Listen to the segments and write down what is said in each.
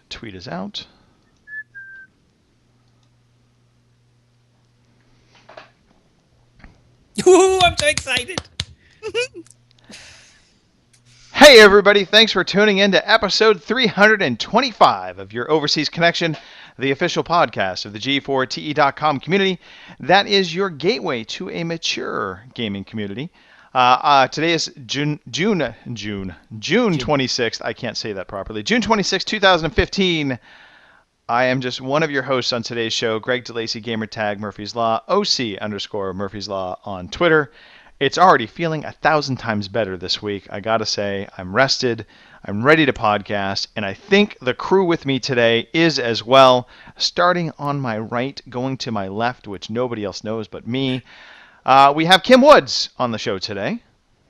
tweet is out. Ooh, I'm so excited. Hey everybody, thanks for tuning in to episode 325 of your Overseas Connection, the official podcast of the G4TE.com community. That is your gateway to a mature gaming community. Today is June 26th. I can't say that properly. June 26th, 2015. I am just one of your hosts on today's show, Greg DeLacy, gamertag Murphy's Law, OC_Murphy's Law on Twitter. It's already feeling 1,000 times better this week. I gotta say, I'm rested, I'm ready to podcast, and I think the crew with me today is as well. Starting on my right, going to my left, which nobody else knows but me. We have Kim Woods on the show today.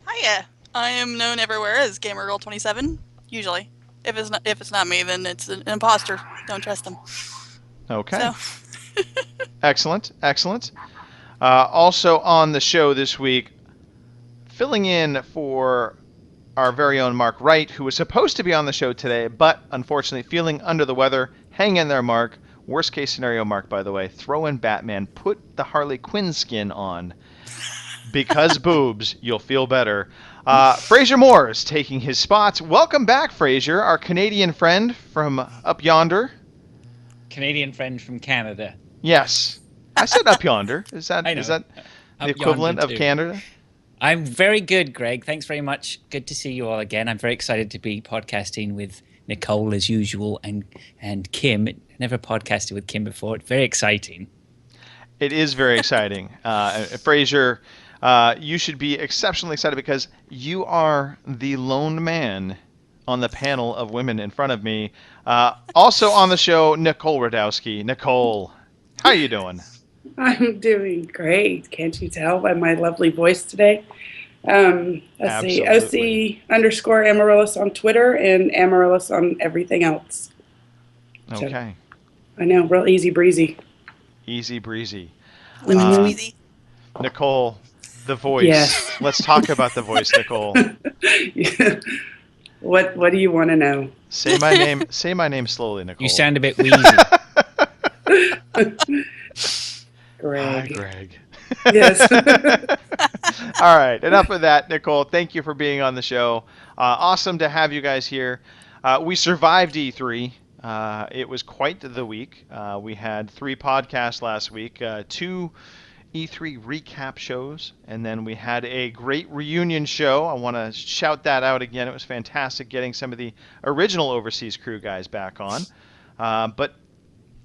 Hiya. I am known everywhere as GamerGirl27, usually. If it's not me, then it's an imposter. Don't trust them. Okay. So. Excellent. Also on the show this week, filling in for our very own Mark Wright, who was supposed to be on the show today, but unfortunately feeling under the weather. Hang in there, Mark. Worst case scenario, Mark, by the way. Throw in Batman. Put the Harley Quinn skin on. Because boobs, you'll feel better. Fraser Moore is taking his spot. Welcome back, Fraser, our Canadian friend from up yonder. Canadian friend from Canada. Yes. I said up yonder. Is that the Up equivalent of too. Canada? I'm very good, Greg. Thanks very much. Good to see you all again. I'm very excited to be podcasting with Nicole as usual and Kim. Never podcasted with Kim before. It's very exciting. It is very exciting. Fraser, you should be exceptionally excited because you are the lone man on the panel of women in front of me. Also on the show, Nicole Radowski. Nicole, how are you doing? I'm doing great. Can't you tell by my lovely voice today? Let's Absolutely. see, OC_Amaryllis on Twitter and Amaryllis on everything else. Okay. I know, real easy breezy. Easy breezy. Lemon squeezy. Nicole, the voice. Yes. Let's talk about the voice, Nicole. What do you want to know? Say my name. Say my name slowly, Nicole. You sound a bit wheezy. Hi, Greg. Greg. Yes. All right. Enough of that, Nicole. Thank you for being on the show. Awesome to have you guys here. We survived E3. It was quite the week. We had 3 podcasts last week, 2 E3 recap shows, and then we had a great reunion show. I want to shout that out again. It was fantastic getting some of the original Overseas Crew guys back on. But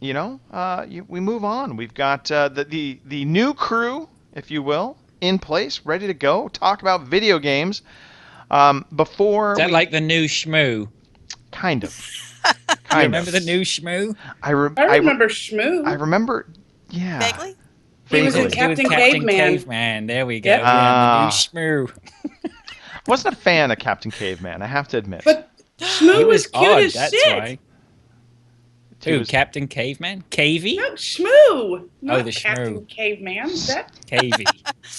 we move on. We've got the new crew, if you will, in place, ready to go. Talk about video games. Before Is that like the new Shmoo? kind of. Do you remember the new Shmoo? I remember Shmoo. I remember. Yeah. Vaguely? He was in Vaguely. Captain Captain Caveman. Caveman. There we go. Yep. Yeah, the new Shmoo. Wasn't a fan of Captain Caveman, I have to admit. But Shmoo He was cute odd, as that's shit. why. He Who, was- Captain Caveman? Cavey? No, Shmoo. Not the Captain Shmoo. Caveman. That Cavey.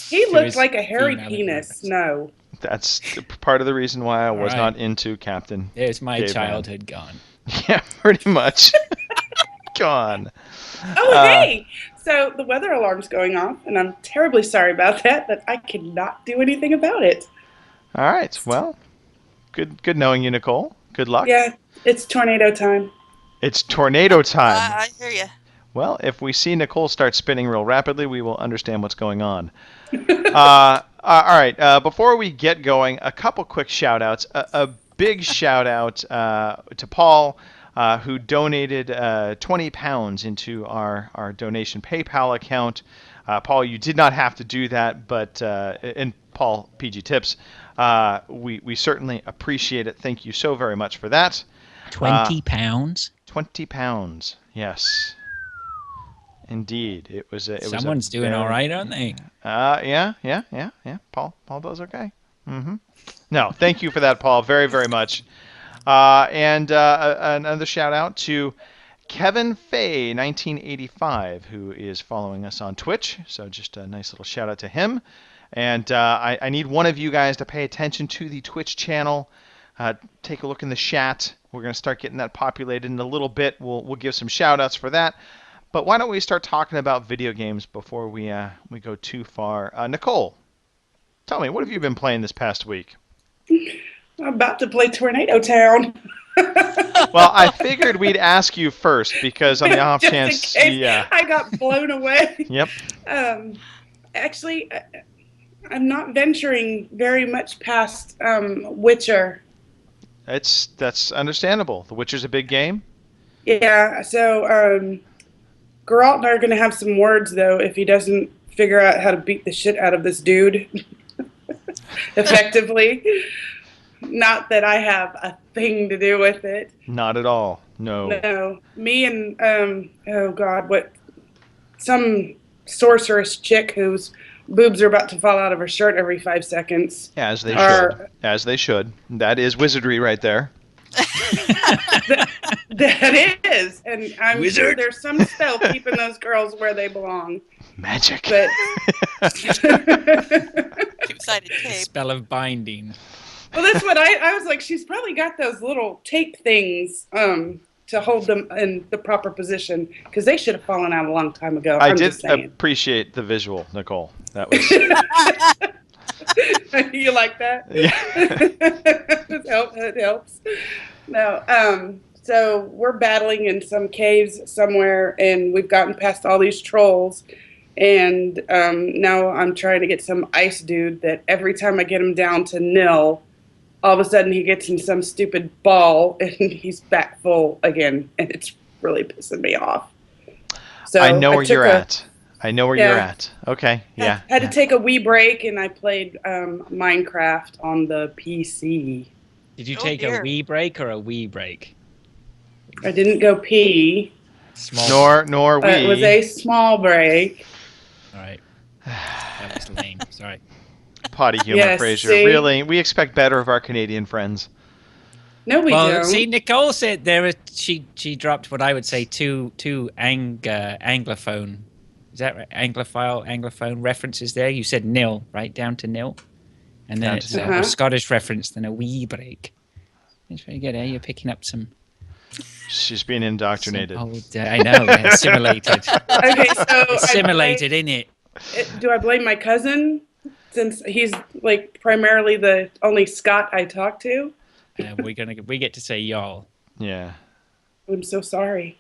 he To looked his like a hairy female penis. reference. No. That's part of the reason why I was Right. not into Captain. There's my Caveman. childhood gone. Yeah, pretty much. Gone. Oh, hey! So the weather alarm's going off, and I'm terribly sorry about that, but I cannot do anything about it. All right. Well, good knowing you, Nicole. Good luck. Yeah, it's tornado time. It's tornado time. I hear you. Well, if we see Nicole start spinning real rapidly, we will understand what's going on. All right. Before we get going, a couple quick shout-outs. A big shout-out to Paul, who donated £20 into our donation PayPal account. Paul, you did not have to do that, but and Paul, PG Tips, we certainly appreciate it. Thank you so very much for that. 20 pounds? £20, yes. Indeed, it was. Someone's doing all right, aren't they? Yeah. Paul does okay. No, thank you for that, Paul, very, very much. And another shout out to Kevin Fay, 1985, who is following us on Twitch. So just a nice little shout out to him. And I need one of you guys to pay attention to the Twitch channel. Take a look in the chat. We're going to start getting that populated in a little bit. We'll give some shout outs for that. But why don't we start talking about video games before we go too far? Nicole, tell me, what have you been playing this past week? I'm about to play Tornado Town. Well, I figured we'd ask you first because on the off Just chance, in case yeah. I got blown away. Yep. Actually, I'm not venturing very much past Witcher. That's understandable. The Witcher's a big game. Yeah, so Geralt and I are going to have some words, though, if he doesn't figure out how to beat the shit out of this dude effectively. Not that I have a thing to do with it. Not at all. No. No. Me and, some sorceress chick whose boobs are about to fall out of her shirt every 5 seconds. As they should. As they should. That is wizardry right there. That is. And I'm Wizard. sure there's some spell keeping those girls where they belong. Magic. But Two-sided tape. Spell of binding. well, that's what I was like. She's probably got those little tape things to hold them in the proper position because they should have fallen out a long time ago. I I'm did just saying. appreciate the visual, Nicole. That was. You like that? Yeah. It helps. No. So we're battling in some caves somewhere, and we've gotten past all these trolls. And now I'm trying to get some ice dude that every time I get him down to nil, all of a sudden he gets in some stupid ball and he's back full again. And it's really pissing me off. So I know where you're at. Yeah. Okay. Yeah. I had to take a wee break, and I played Minecraft on the PC. Did you Oh, take dear. a wee break or a wee break? I didn't go pee. Small. Nor we. It was a small break. All right. That was lame. Sorry. Potty humor, Yes, Fraser. see? Really, we expect better of our Canadian friends. No, we Well, don't. see, Nicole said she dropped what I would say two anglophone. Is that right? Anglophone references there. You said nil, right? Down to nil. And then Down it's to a nil. Scottish reference, then a wee break. It's very good, eh? You're picking up some. She's being indoctrinated. Old, I know, yeah, assimilated. Okay, so Assimilated, innit? do I blame my cousin since he's like primarily the only Scot I talk to? We get to say y'all. Yeah. I'm so sorry.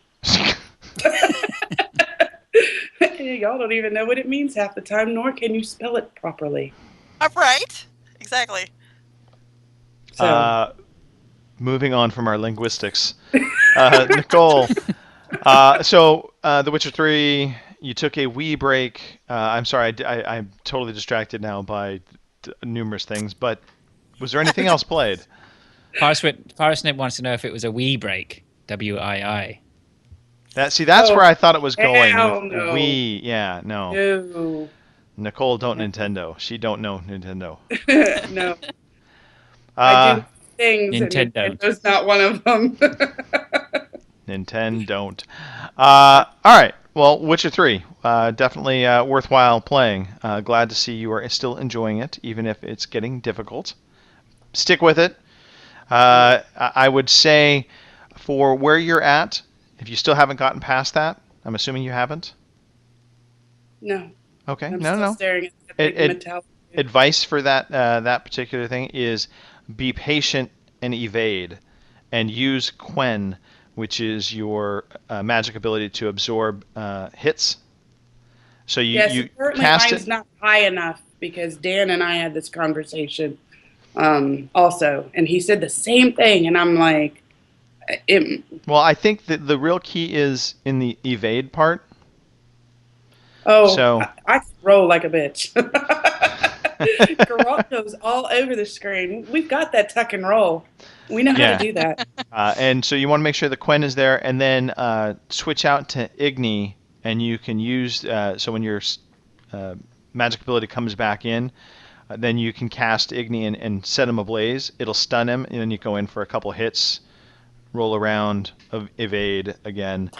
Y'all don't even know what it means half the time, nor can you spell it properly. Right? Exactly. So Moving on from our linguistics, Nicole. The Witcher 3, you took a wee break. I'm sorry, I'm totally distracted now by numerous things. But was there anything else played? Parsnip wants to know if it was a wee break. WII. That's Oh, where I thought it was going. hell With no. Wii, yeah, no. no, Nicole don't Nintendo. She don't know Nintendo. no. I do things, Nintendo. and Nintendo's not one of them. Nintendo don't. All right. Well, Witcher 3, definitely worthwhile playing. Glad to see you are still enjoying it, even if it's getting difficult. Stick with it. I would say for where you're at, if you still haven't gotten past that, I'm assuming you haven't. No. Okay. I'm No, still no. staring at that big metallic. Advice for that particular thing is be patient and evade, and use Quen, which is your magic ability to absorb hits. So you apparently cast mine's it. not high enough because Dan and I had this conversation also, and he said the same thing, and I'm like, Well, I think that the real key is in the evade part. I can roll like a bitch. Geralt goes all over the screen. We've got that tuck and roll. We know how to do that. And so you want to make sure the Quen is there, and then switch out to Igni, and you can use so when your magic ability comes back in, then you can cast Igni and set him ablaze. It'll stun him, and then you go in for a couple hits, roll around, evade again.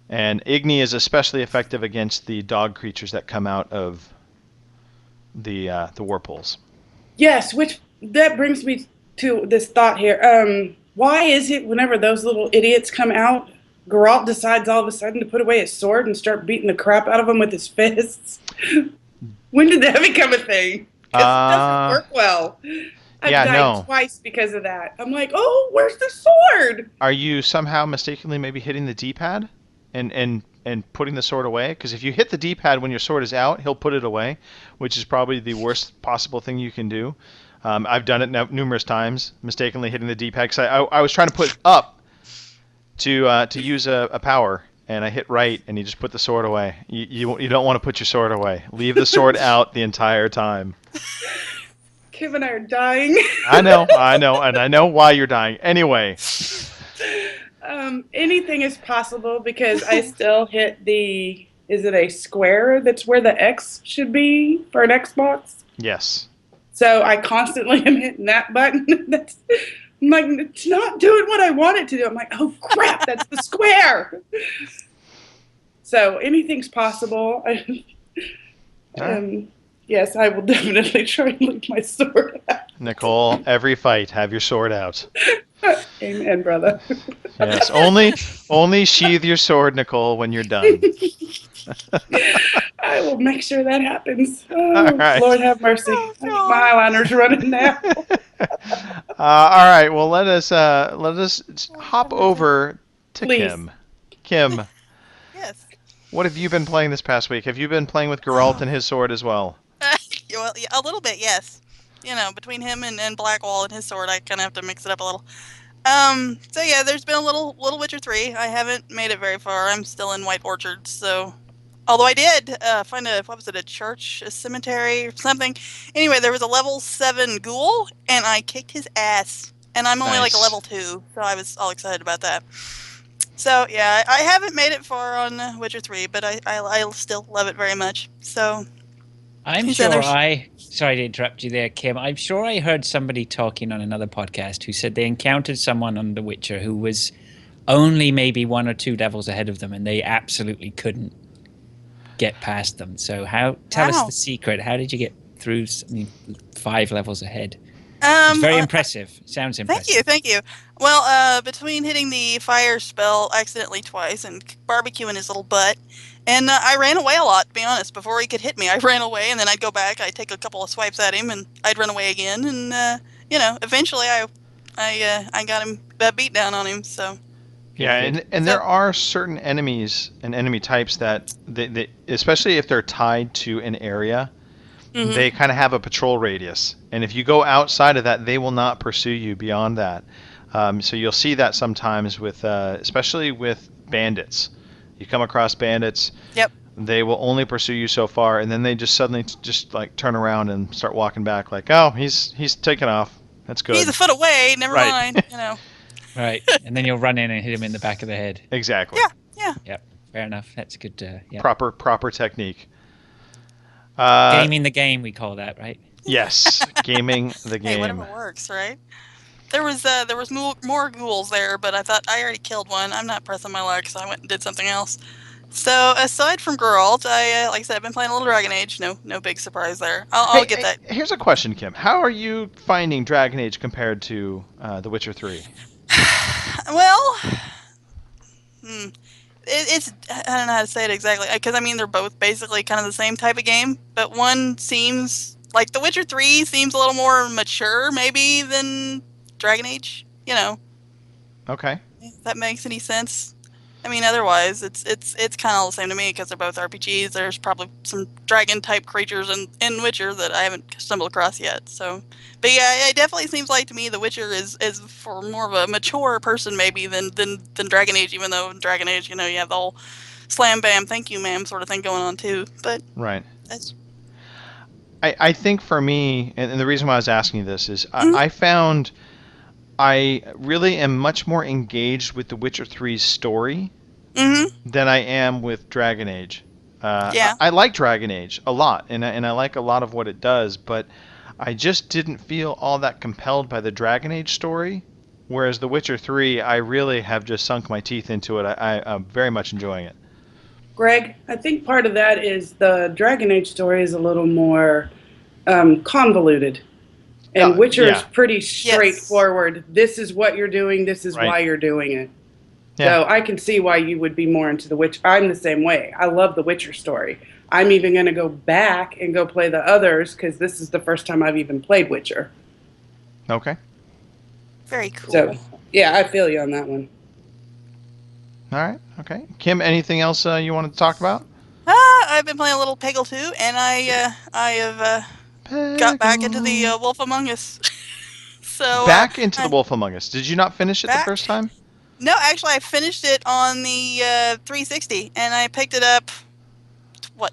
And Igni is especially effective against the dog creatures that come out of the whirlpools. Yes, which that brings me to this thought here. why is it whenever those little idiots come out, Geralt decides all of a sudden to put away his sword and start beating the crap out of them with his fists? When did that become a thing? Because it doesn't work well. I've died twice because of that. I'm like, oh, where's the sword? Are you somehow mistakenly maybe hitting the D-pad and putting the sword away? Because if you hit the D-pad when your sword is out, he'll put it away, which is probably the worst possible thing you can do. I've done it numerous times, mistakenly hitting the D-pad, because I was trying to put up to use a power, and I hit right, and he just put the sword away. You don't want to put your sword away. Leave the sword out the entire time. Kim and I are dying. I know, and I know why you're dying. Anyway. Anything is possible because I still hit is it a square that's where the X should be for an Xbox? Yes. So I constantly am hitting that button. I'm like, it's not doing what I want it to do. I'm like, oh crap, that's the square. So anything's possible. Yes, I will definitely try and leave my sword out. Nicole, every fight, have your sword out. Amen, brother. Yes, only sheathe your sword, Nicole, when you're done. I will make sure that happens. Oh, all right. Lord have mercy. My eyeliner's running now. All right, well, let us hop over to Please. Kim. Kim, Yes. what have you been playing this past week? Have you been playing with Geralt and his sword as well? Well, yeah, a little bit, yes. You know, between him and Blackwall and his sword, I kind of have to mix it up a little. So yeah, there's been a little Witcher 3. I haven't made it very far. I'm still in White Orchard, so... Although I did find a church, a cemetery, or something. Anyway, there was a level 7 ghoul, and I kicked his ass. And I'm only like a level 2, so I was all excited about that. So yeah, I haven't made it far on Witcher 3, but I still love it very much. So... I'm sure sorry to interrupt you there, Kim. I'm sure I heard somebody talking on another podcast who said they encountered someone on The Witcher who was only maybe 1 or 2 levels ahead of them, and they absolutely couldn't get past them. So tell us the secret. How did you get through 5 levels ahead? It's very impressive. Sounds impressive. Thank you. Well, between hitting the fire spell accidentally twice and barbecuing his little butt, and I ran away a lot, to be honest. Before he could hit me, I ran away, and then I'd go back, I'd take a couple of swipes at him, and I'd run away again, and, eventually I got him, beat down on him, so... Yeah, and there are certain enemies and enemy types that, they especially if they're tied to an area, they kind of have a patrol radius. And if you go outside of that, they will not pursue you beyond that. So you'll see that sometimes with, especially with bandits. You come across bandits, Yep. They will only pursue you so far, and then they just suddenly like turn around and start walking back like, oh, he's taken off. That's good. He's a foot away, never mind, Right, and then you'll run in and hit him in the back of the head. Exactly. Yeah. Yep, fair enough. That's a good, proper technique. Gaming the game, we call that, right? Yes, gaming the game. Hey, whatever works, right? There was more ghouls there, but I thought I already killed one. I'm not pressing my luck, so I went and did something else. So aside from Geralt, like I said, I've been playing a little Dragon Age. No big surprise there. I'll get that. Here's a question, Kim. How are you finding Dragon Age compared to The Witcher 3? Well, it's I don't know how to say it exactly, because I mean they're both basically kind of the same type of game, but one seems like The Witcher 3 seems a little more mature maybe than Dragon Age, Okay. If that makes any sense. I mean, otherwise, it's kind of all the same to me because they're both RPGs. There's probably some dragon-type creatures in Witcher that I haven't stumbled across yet. So, but yeah, it definitely seems like to me The Witcher is for more of a mature person maybe than Dragon Age. Even though in Dragon Age, you have the whole slam bam, thank you ma'am sort of thing going on too. But right. That's... I think for me, and the reason why I was asking you this is I found I really am much more engaged with The Witcher 3's story than I am with Dragon Age. I like Dragon Age a lot, and I like a lot of what it does, but I just didn't feel all that compelled by the Dragon Age story, whereas The Witcher 3, I really have just sunk my teeth into it. I'm very much enjoying it. Greg, I think part of that is the Dragon Age story is a little more convoluted. And Witcher is pretty straightforward. Yes. This is what you're doing. This is why you're doing it. Yeah. So I can see why you would be more into The Witcher. I'm the same way. I love the Witcher story. I'm even going to go back and go play the others because this is the first time I've even played Witcher. Okay. Very cool. So, yeah, I feel you on that one. All right. Okay. Kim, anything else you wanted to talk about? I've been playing a little Peggle 2, and I have got back into the Wolf Among Us. So back into the Wolf Among Us. Did you not finish it the first time? No, actually, I finished it on the 360, and I picked it up,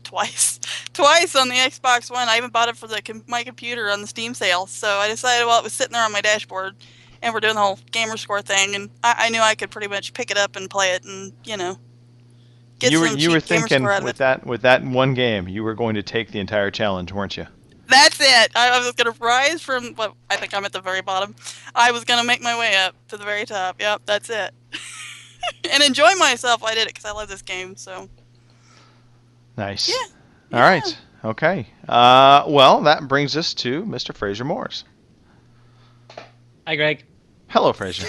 twice? Twice on the Xbox One. I even bought it for my computer on the Steam sale. So I decided, well, it was sitting there on my dashboard, and we're doing the whole gamer score thing, and I knew I could pretty much pick it up and play it, and get some you were cheap gamer thinking score out of it. with that one game, you were going to take the entire challenge, weren't you? That's it. I was going to rise from what I think I'm at the very bottom. I was going to make my way up to the very top. Yep, that's it. And enjoy myself. I did it because I love this game. So nice. Yeah. All right. Okay. Well, that brings us to Mr. Fraser Morris. Hi, Greg. Hello, Fraser.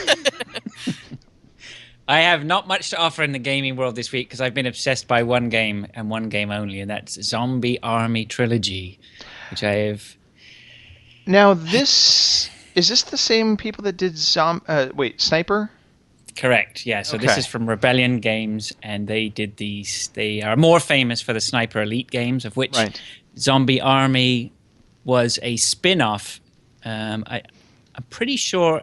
I have not much to offer in the gaming world this week because I've been obsessed by one game and one game only, and that's Zombie Army Trilogy, which I have. Now, is this the same people that did Sniper? Correct, yeah. So This is from Rebellion Games, and they did these. They are more famous for the Sniper Elite games, of which Zombie Army was a spin-off. I'm pretty sure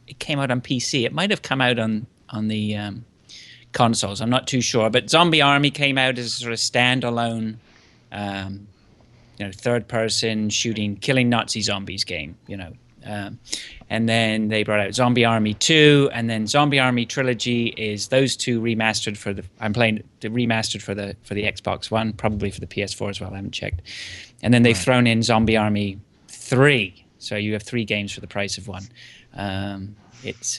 it came out on PC. It might have come out on the consoles. I'm not too sure. But Zombie Army came out as a sort of standalone, third-person killing Nazi zombies game. And then they brought out Zombie Army 2, and then Zombie Army Trilogy is those two remastered for the. I'm playing the remastered for the Xbox One, probably for the PS4 as well. I haven't checked. And then they've thrown in Zombie Army 3, so you have 3 games for the price of one. It's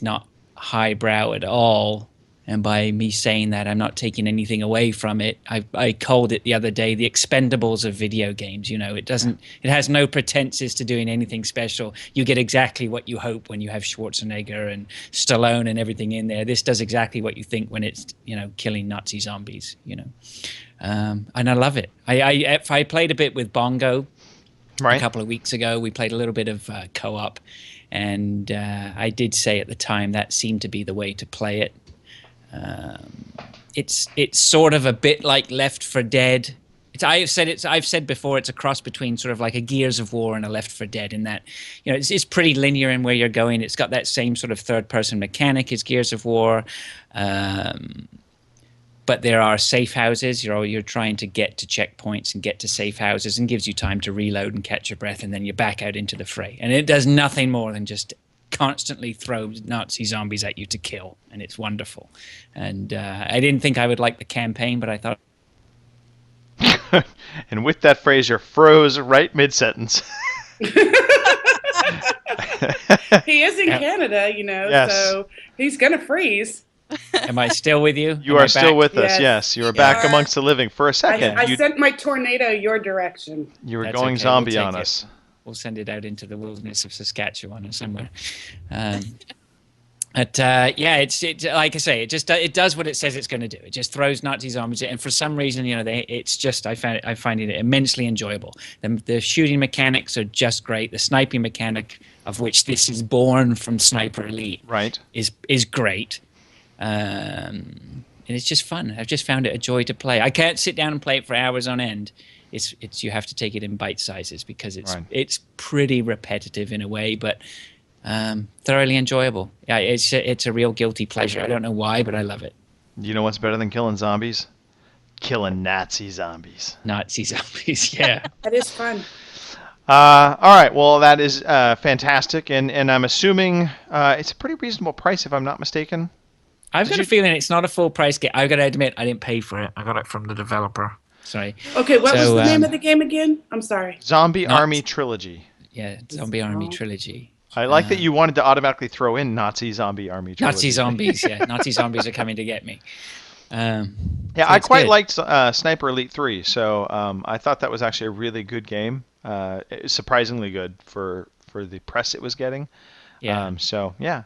not highbrow at all. And by me saying that, I'm not taking anything away from it. I called it the other day the Expendables of video games. It has no pretenses to doing anything special. You get exactly what you hope when you have Schwarzenegger and Stallone and everything in there. This does exactly what you think when it's killing Nazi zombies. And I love it. I played a bit with Bongo a couple of weeks ago. We played a little bit of co-op, and I did say at the time that seemed to be the way to play it. It's sort of a bit like Left 4 Dead. I've said before it's a cross between sort of like a Gears of War and a Left 4 Dead in that it's pretty linear in where you're going. It's got that same sort of third person mechanic as Gears of War, but there are safe houses. You're trying to get to checkpoints and get to safe houses, and gives you time to reload and catch your breath, and then you're back out into the fray. And it does nothing more than just constantly throw Nazi zombies at you to kill, and it's wonderful. And I didn't think I would like the campaign, but I thought. And with that phrase, you froze right mid-sentence. He is in Canada, so he's gonna freeze. Am I still with you? You are still with us, yes. You are back amongst the living. For a second. I sent my tornado your direction. You were going zombie on us. We'll send it out into the wilderness of Saskatchewan or somewhere. But it's like I say, it does what it says it's going to do. It just throws Nazi zombies, and for some reason, I find it immensely enjoyable. The shooting mechanics are just great. The sniping mechanic, of which this is born from Sniper Elite, is great. And it's just fun. I've just found it a joy to play. I can't sit down and play it for hours on end. It's you have to take it in bite sizes because it's pretty repetitive in a way, but thoroughly enjoyable. Yeah, it's a real guilty pleasure. I don't know why, but I love it. You know what's better than killing zombies? Killing Nazi zombies. Nazi zombies, yeah. That is fun. All right, well, that is fantastic, and I'm assuming it's a pretty reasonable price, if I'm not mistaken. I've got a feeling it's not a full price game. I've got to admit, I didn't pay for it. I got it from the developer. Sorry. Okay, what was the name of the game again? I'm sorry. Zombie Army Trilogy. Yeah, Zombie Army Trilogy. I like that you wanted to automatically throw in Nazi Zombie Army Trilogy. Nazi zombies, yeah. Nazi zombies are coming to get me. I quite liked Sniper Elite 3, so I thought that was actually a really good game. surprisingly good for the press it was getting. Yeah. So yeah.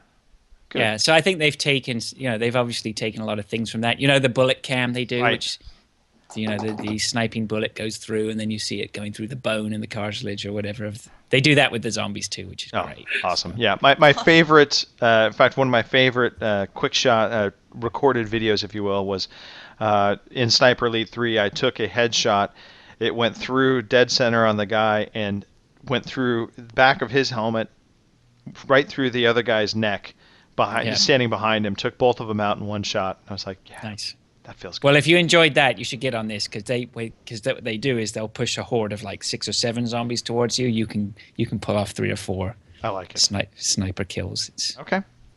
Good. Yeah, so I think they've taken, they've obviously taken a lot of things from that. The bullet cam they do, right. which, the sniping bullet goes through and then you see it going through the bone and the cartilage or whatever. They do that with the zombies too, which is great. Awesome. So. Yeah, my favorite, in fact, one of my favorite quick shot recorded videos, if you will, was in Sniper Elite 3. I took a headshot. It went through dead center on the guy and went through the back of his helmet, right through the other guy's neck. Standing behind him, took both of them out in one shot. I was like, yeah, nice. That feels good. Well, if you enjoyed that, you should get on this because what they do is they'll push a horde of like 6 or 7 zombies towards you. You can pull off 3 or 4. I like it. Sniper kills. It's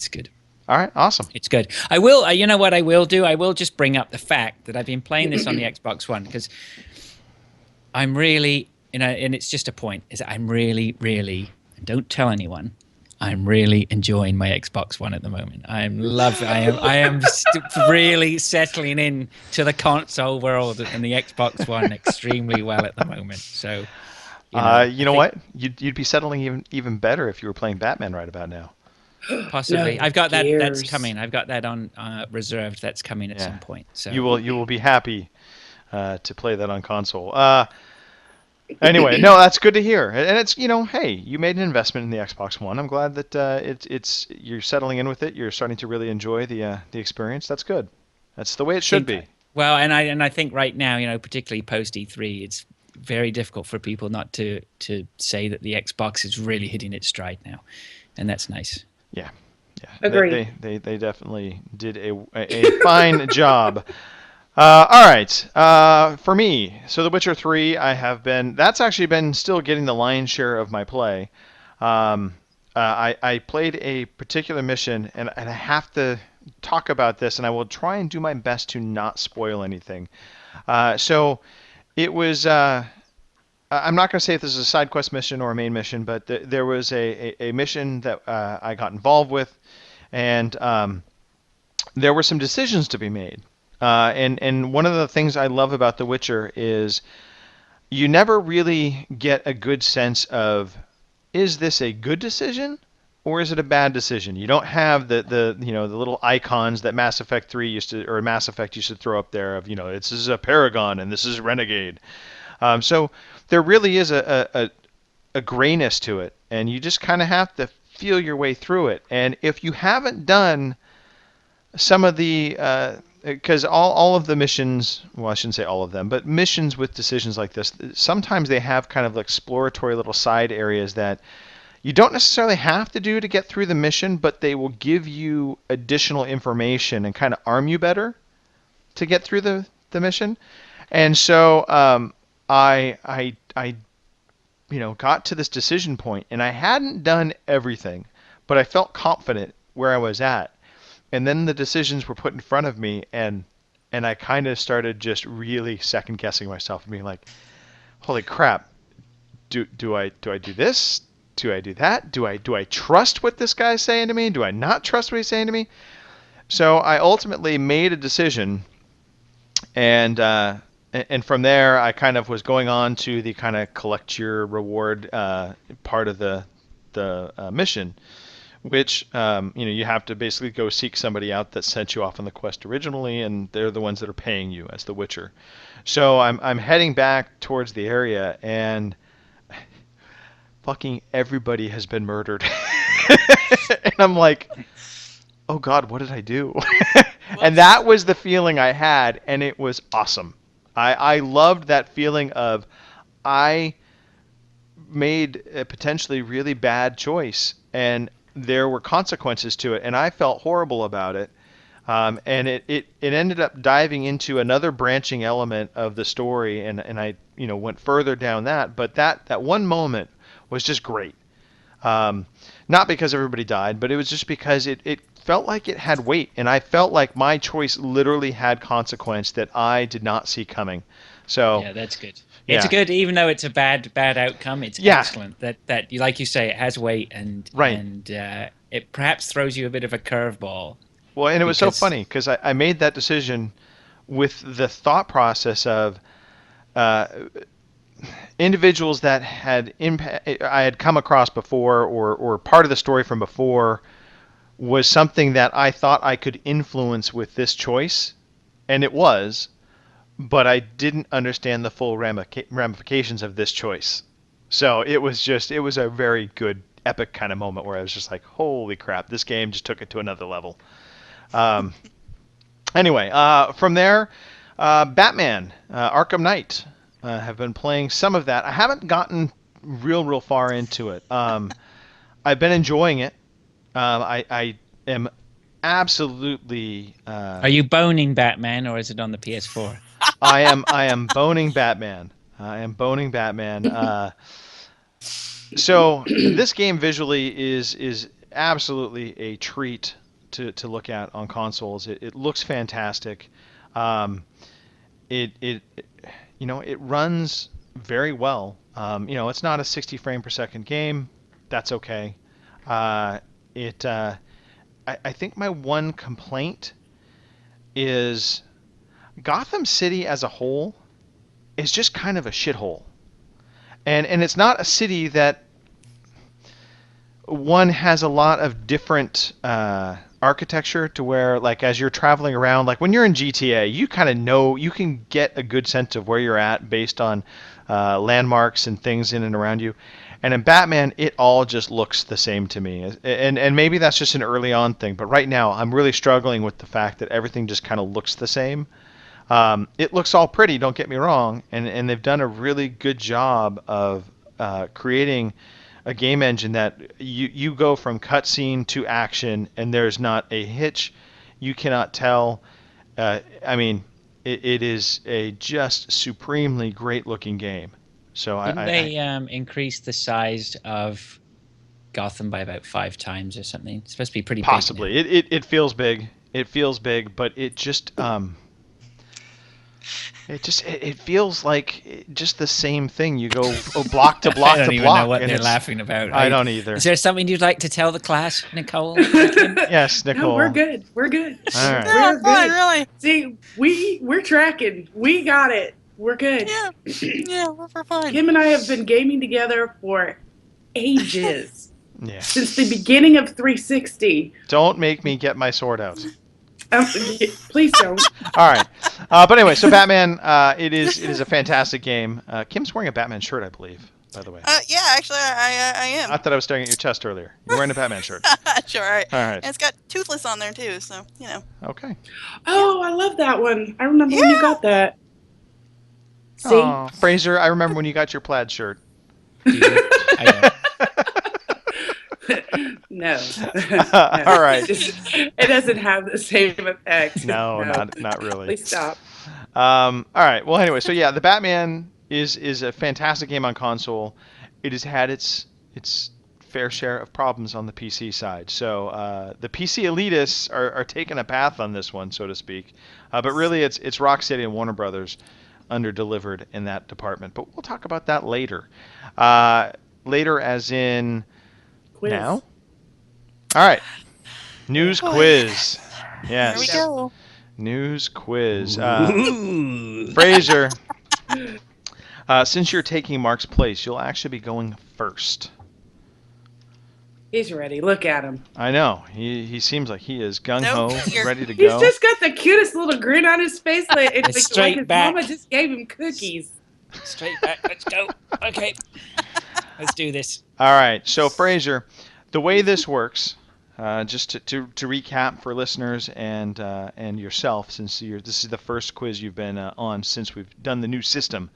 good. All right, awesome. It's good. I will. You know what I will do? I will just bring up the fact that I've been playing this on the Xbox One because I'm really, and it's just a point. Is that I'm really, really, and don't tell anyone. I'm really enjoying my Xbox One at the moment. I am really settling in to the console world and the Xbox One extremely well at the moment. So, you know what? You'd be settling even better if you were playing Batman right about now. Possibly. I've got that. That's coming. I've got that on reserved. That's coming at some point. So you will be happy to play that on console. Anyway, no, that's good to hear, and it's hey, you made an investment in the Xbox One. I'm glad that you're settling in with it. You're starting to really enjoy the experience. That's good. That's the way it should be. Well, and I think right now, particularly post E3, it's very difficult for people not to say that the Xbox is really hitting its stride now, and that's nice. Yeah. Agreed. They definitely did a fine job. All right. For me, so The Witcher 3, that's actually been still getting the lion's share of my play. I played a particular mission, and I have to talk about this, and I will try and do my best to not spoil anything. So it was, I'm not going to say if this is a side quest mission or a main mission, but there was a mission that I got involved with, and there were some decisions to be made. And one of the things I love about The Witcher is you never really get a good sense of, is this a good decision or is it a bad decision? You don't have the little icons that Mass Effect 3 used to throw up there of, this is a Paragon and this is Renegade. So there really is a grayness to it, and you just kind of have to feel your way through it. And if you haven't done some of the because all of the missions, well, I shouldn't say all of them, but missions with decisions like this, sometimes they have kind of exploratory little side areas that you don't necessarily have to do to get through the mission, but they will give you additional information and kind of arm you better to get through the mission. And so I got to this decision point, and I hadn't done everything, but I felt confident where I was at. And then the decisions were put in front of me, and I kind of started just really second guessing myself and being like, "Holy crap! Do I do this? Do I do that? Do I trust what this guy's saying to me? Do I not trust what he's saying to me?" So I ultimately made a decision, and from there I kind of was going on to the kind of collect your reward part of the mission. Which you have to basically go seek somebody out that sent you off on the quest originally, and they're the ones that are paying you as the Witcher. So I'm heading back towards the area, and fucking everybody has been murdered, and I'm like, oh God, what did I do? And that was the feeling I had, and it was awesome. I loved that feeling of I made a potentially really bad choice, and there were consequences to it, and I felt horrible about it. And it ended up diving into another branching element of the story, and I went further down that. But that one moment was just great. Not because everybody died, but it was just because it felt like it had weight, and I felt like my choice literally had consequence that I did not see coming. So yeah, that's good. Yeah. It's good, even though it's a bad outcome. It's excellent that like you say, it has weight and it perhaps throws you a bit of a curveball. Well, and it was so funny because I made that decision with the thought process of individuals that I had come across before, or part of the story from before, was something that I thought I could influence with this choice, and it was, but I didn't understand the full ramifications of this choice. So it was a very good, epic kind of moment where I was just like, holy crap, this game just took it to another level. Anyway, from there, Batman, Arkham Knight, have been playing some of that. I haven't gotten real far into it. I've been enjoying it. I am absolutely. Are you boning Batman, or is it on the PS4? I am boning Batman. I am boning Batman. So this game visually is absolutely a treat to look at on consoles. It looks fantastic. It runs very well. It's not a 60 frame per second game. That's okay. I think my one complaint is Gotham City as a whole is just kind of a shithole. And it's not a city that one has a lot of different architecture to where, like, as you're traveling around, like when you're in GTA, you kind of know, you can get a good sense of where you're at based on landmarks and things in and around you. And in Batman, it all just looks the same to me. And maybe that's just an early on thing, but right now I'm really struggling with the fact that everything just kind of looks the same. It looks all pretty, don't get me wrong, and they've done a really good job of creating a game engine that you go from cutscene to action, and there's not a hitch. You cannot tell. It is a just supremely great-looking game. So Didn't they increase the size of Gotham by about 5 times or something? It's supposed to be pretty possibly. big. It feels big. It feels big, but it just it feels like just the same thing. You go block to block to block. I don't even know what they're laughing about. I don't either. Is there something you'd like to tell the class, Nicole? Yes, Nicole. No, we're good. We're good. All right. Yeah, fine, really. See, we're tracking. We got it. We're good. Yeah, we're fine. Kim and I have been gaming together for ages. Yeah. Since the beginning of 360. Don't make me get my sword out. Please don't. All right. But anyway, so Batman, it is a fantastic game. Kim's wearing a Batman shirt, I believe, by the way. Yeah, actually, I am. I thought I was staring at your chest earlier. You're wearing a Batman shirt. Sure, all right. All right. And it's got Toothless on there, too, so, Okay. Oh, I love that one. I remember when you got that. See? Aww. Fraser, I remember when you got your plaid shirt. I No. All right. It doesn't have the same effect. No, not really. Please stop. All right. Well, anyway, so yeah, the Batman is a fantastic game on console. It has had its fair share of problems on the PC side. So the PC elitists are taking a path on this one, so to speak. But really, it's Rocksteady and Warner Brothers under-delivered in that department. But we'll talk about that later. Later as in Quiz. now? All right. News quiz. Yes. Here we go. News quiz. Fraser, since you're taking Mark's place, you'll actually be going first. He's ready. Look at him. I know. He seems like he is gung-ho, Nope. ready to He's go. just got the cutest little grin on his face. It's straight like his back. mama just gave him cookies. Straight back. Let's go. Okay. Let's do this. All right. So, Fraser, the way this works, just to recap for listeners and yourself, since this is the first quiz you've been on since we've done the new system,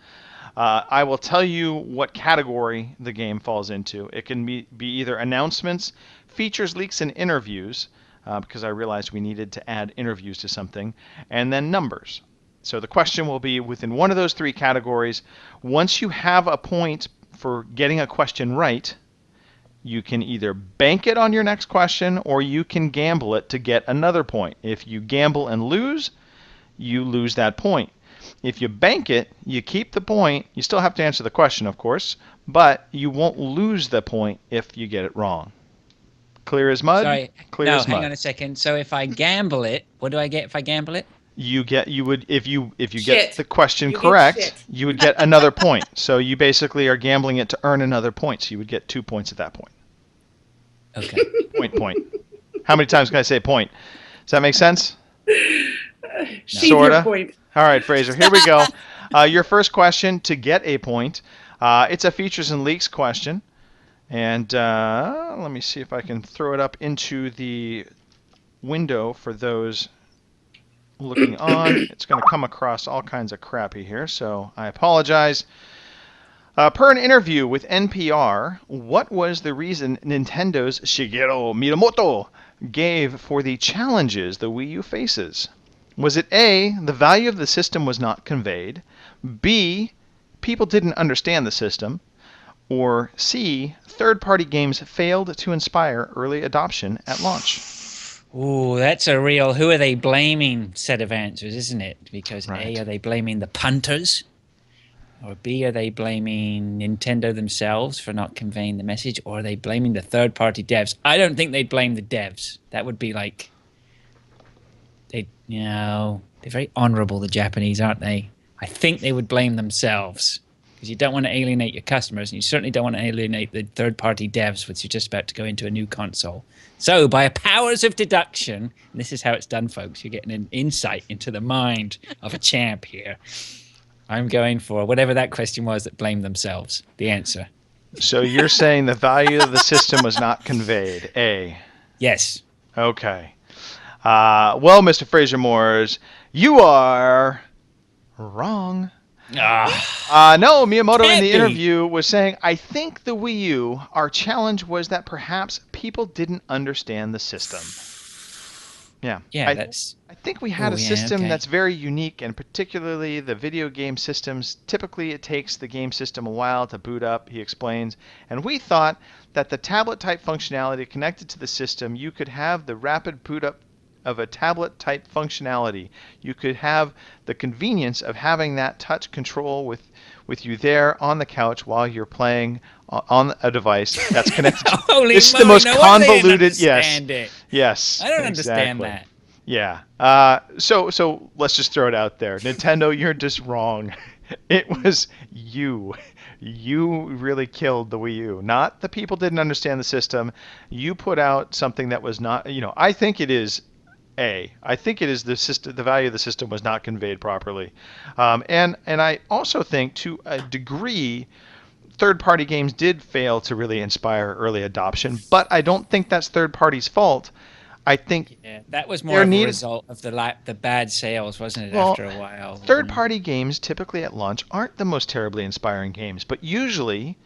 I will tell you what category the game falls into. It can be either announcements, features, leaks, and interviews, because I realized we needed to add interviews to something, and then numbers. So the question will be within one of those 3 categories. Once you have a point for getting a question right, you can either bank it on your next question or you can gamble it to get another point. If you gamble and lose, you lose that point. If you bank it, you keep the point. You still have to answer the question, of course, but you won't lose the point if you get it wrong. Clear as mud? Sorry. Clear as mud. Hang on a second. So if I gamble it, what do I get if I gamble it? you would if you Shit. get the question You get correct, shit. you would get another point. So you basically are gambling it to earn another point. So you would get 2 points at that point. Okay. Point. How many times can I say point? Does that make sense? She's Sorta. your point. All right, Fraser, here we go. Your first question to get a point. It's a features and leaks question. And let me see if I can throw it up into the window for those looking on. It's going to come across all kinds of crappy here, so I apologize. Per an interview with NPR, what was the reason Nintendo's Shigeru Miyamoto gave for the challenges the Wii U faces? Was it A, the value of the system was not conveyed, B, people didn't understand the system, or C, third-party games failed to inspire early adoption at launch? Ooh, that's a real who are they blaming set of answers, isn't it? Because Right. A, are they blaming the punters? Or B, are they blaming Nintendo themselves for not conveying the message? Or are they blaming the third-party devs? I don't think they'd blame the devs. That would be like... they're very honorable, the Japanese, aren't they? I think they would blame themselves. Because you don't want to alienate your customers, and you certainly don't want to alienate the third-party devs, which you're just about to go into a new console. So, by powers of deduction, and this is how it's done, folks, you're getting an insight into the mind of a champ here. I'm going for whatever that question was that blamed themselves. The answer. So you're saying the value of the system was not conveyed, A. Yes. Okay. Well, Mr. Fraser Moores, you are wrong. No, Miyamoto in the interview was saying, I think the Wii U, our challenge was that perhaps people didn't understand the system. Yeah. Yeah, I think we had a system that's very unique, and particularly the video game systems. Typically, it takes the game system a while to boot up, he explains. And we thought that the tablet-type functionality connected to the system, you could have the rapid boot up of a tablet-type functionality. You could have the convenience of having that touch control with you there on the couch while you're playing on a device that's connected to Holy this is the moly, most no wonder they didn't convoluted. understand it. Yes. I don't understand exactly. that. Yeah. So let's just throw it out there. Nintendo, you're just wrong. It was you. You really killed the Wii U. Not the people didn't understand the system. You put out something that was not, I think it is A. I think it is the system. The value of the system was not conveyed properly. And I also think to a degree, third-party games did fail to really inspire early adoption, but I don't think that's third party's fault. I think that was more of a result of the bad sales, wasn't it, after a while? Third-party games typically at launch aren't the most terribly inspiring games, but usually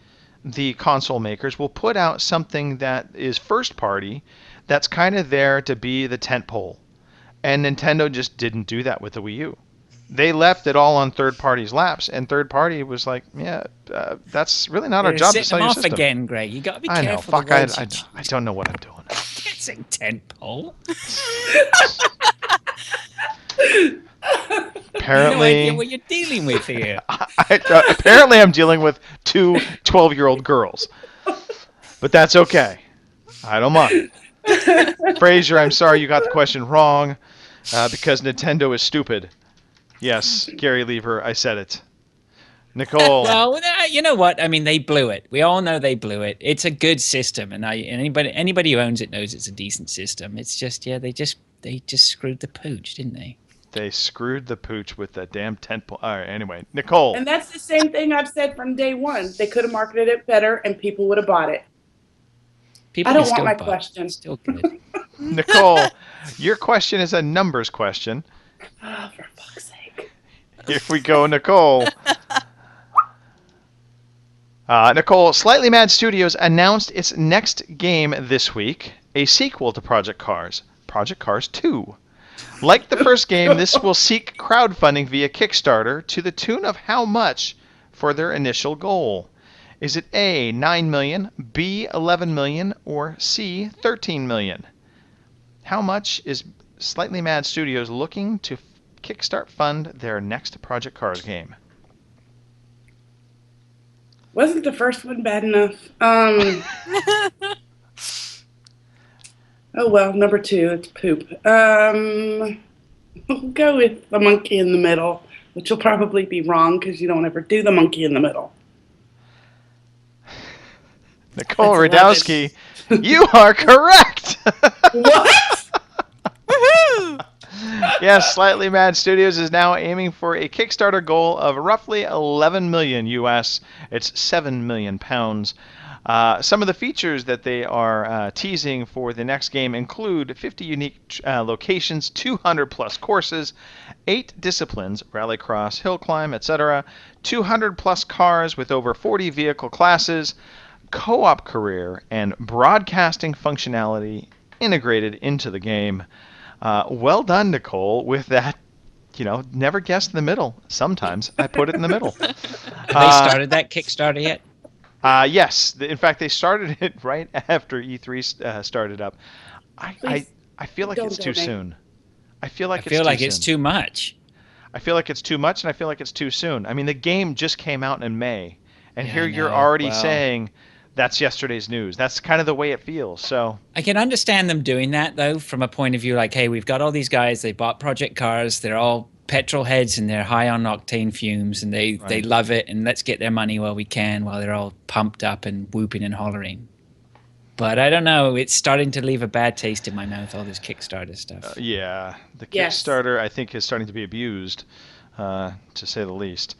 the console makers will put out something that is first-party that's kind of there to be the tentpole. And Nintendo just didn't do that with the Wii U. They left it all on third parties' laps, and third party was like, that's really not our job to sell your system. Off again, Greg. You got to be careful. I know. Fuck, I don't know what I'm doing. Guessing tentpole. Apparently, no idea what you're dealing with here. Apparently, I'm dealing with two 12-year-old girls, but that's okay. I don't mind. Fraser, I'm sorry you got the question wrong, because Nintendo is stupid. Yes, Gary Lever, I said it. Nicole. Well, you know what? I mean, they blew it. We all know they blew it. It's a good system, and anybody who owns it knows it's a decent system. It's just, they just screwed the pooch, didn't they? They screwed the pooch with that damn tentpole. All right, anyway, Nicole. And that's the same thing I've said from day one. They could have marketed it better, and people would have bought it. I don't want my question. Still good. Nicole, your question is a numbers question. Oh, for fuck's sake. Here we go, Nicole. Nicole, Slightly Mad Studios announced its next game this week, a sequel to Project Cars, Project Cars 2. Like the first game, this will seek crowdfunding via Kickstarter to the tune of how much for their initial goal? Is it A, 9 million, B, 11 million, or C, 13 million? How much is Slightly Mad Studios looking to Kickstart fund their next Project Cars game? Wasn't the first one bad enough? Oh well, number 2, it's poop. We'll go with the monkey in the middle, which will probably be wrong because you don't ever do the monkey in the middle. Nicole Radowski, you are correct. What? Woohoo! Yes, Slightly Mad Studios is now aiming for a Kickstarter goal of roughly 11 million US. It's 7 million pounds. Some of the features that they are teasing for the next game include 50 unique locations, 200 plus courses, 8 disciplines, rallycross, hill climb, etc., 200 plus cars with over 40 vehicle classes, co-op career, and broadcasting functionality integrated into the game. Well done, Nicole, with that. Never guess in the middle. Sometimes I put it in the middle. Have they started that Kickstarter yet? Yes. In fact, they started it right after E3 started up. I feel like it's too soon. I feel like it's too much. I feel like it's too much, and I feel like it's too soon. I mean, the game just came out in May, and Yeah, here I you're know. already Well, saying that's yesterday's news. That's kind of the way it feels. So I can understand them doing that, though, from a point of view like, hey, we've got all these guys, they bought project cars, they're all petrol heads and they're high on octane fumes and they love it, and let's get their money while we can, while they're all pumped up and whooping and hollering. But I don't know, it's starting to leave a bad taste in my mouth, all this Kickstarter stuff. yeah, the Yes. Kickstarter, I think, is starting to be abused, to say the least.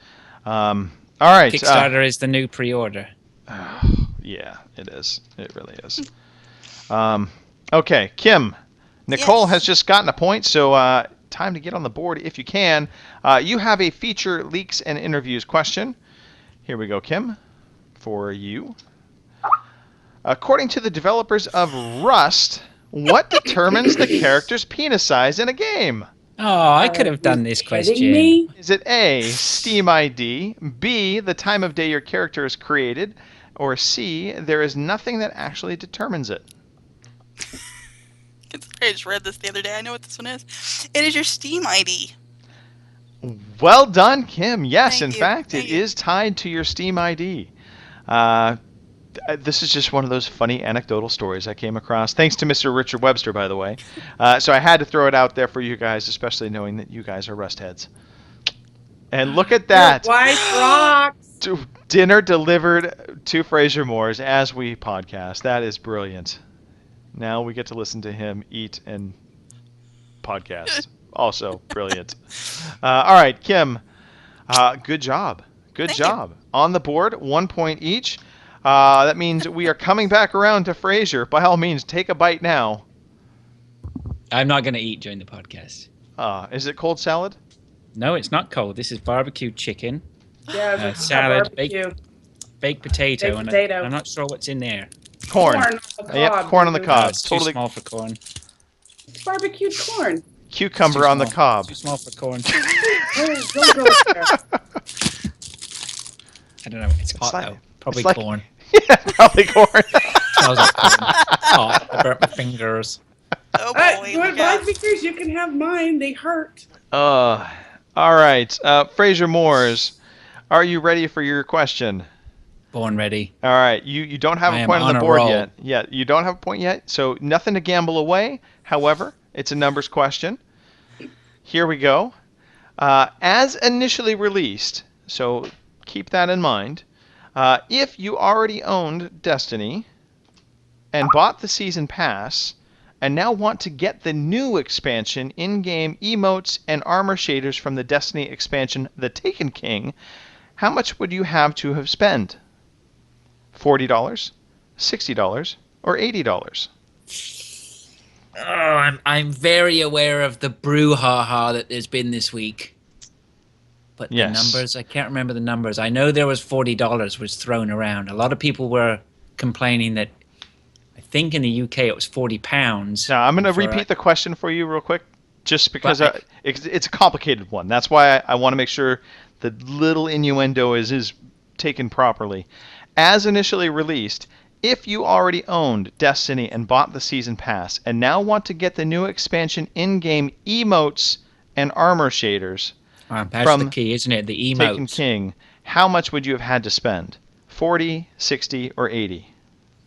All right. Kickstarter is the new pre-order. Yeah, it is. It really is. Okay, Kim. Nicole Yes. has just gotten a point, so time to get on the board if you can. You have a feature leaks and interviews question. Here we go, Kim, for you. According to the developers of Rust, what determines the character's penis size in a game? Oh, I could have done this Kidding question. me? Is it A, Steam ID, B, the time of day your character is created, or C, there is nothing that actually determines it? I just read this the other day. I know what this one is. It is your Steam ID. Well done, Kim. Yes, Thank in you. fact, Thank it you. is tied to your Steam ID. This is just one of those funny anecdotal stories I came across. Thanks to Mr. Richard Webster, by the way. So I had to throw it out there for you guys, especially knowing that you guys are Rust heads. And look at that. White rocks. Dinner delivered to Fraser Moore's as we podcast. That is brilliant. Now we get to listen to him eat and podcast. Also brilliant. All right, Kim. Good job. Good Thank you. job. On the board, 1 point each. That means we are coming back around to Fraser. By all means, take a bite now. I'm not going to eat during the podcast. Is it cold salad? No, it's not cold. This is barbecued chicken, Yeah, this is salad, barbecue. baked potato, Baked and potato. I'm not sure what's in there. Corn. Corn on the Yep, cob. corn on the cob. It's too Totally. small for corn. It's barbecued corn. Cucumber Too on the small. cob. Too small for corn. Oh, don't go there. I don't know. It's hot like- though. Probably it's like- corn. Yeah, probably corn. Smells like corn. Hot. I burnt my fingers. Oh boy, You want look out. barbecues? You can have mine. They hurt. All right. Fraser Moores, are you ready for your question? Born ready. All right. You don't have I a am point on on the a board roll. yet. Yeah, you don't have a point yet. So nothing to gamble away. However, it's a numbers question. Here we go. As initially released, so keep that in mind. If you already owned Destiny and bought the season pass and now want to get the new expansion, in-game emotes and armor shaders from the Destiny expansion, The Taken King, how much would you have to have spent? $40, $60, or $80? Oh, I'm very aware of the brouhaha that there's been this week. But Yes. the numbers, I can't remember the numbers. I know there was $40 was thrown around. A lot of people were complaining that, I think in the UK it was £40. Now, I'm going to for a- repeat the question for you real quick, just because But it's a complicated one. That's why I want to make sure the little innuendo is taken properly. As initially released, if you already owned Destiny and bought the season pass and now want to get the new expansion in-game emotes and armor shaders, That's from the key, isn't it? The Taken emotes. King, how much would you have had to spend? 40, 60, or 80?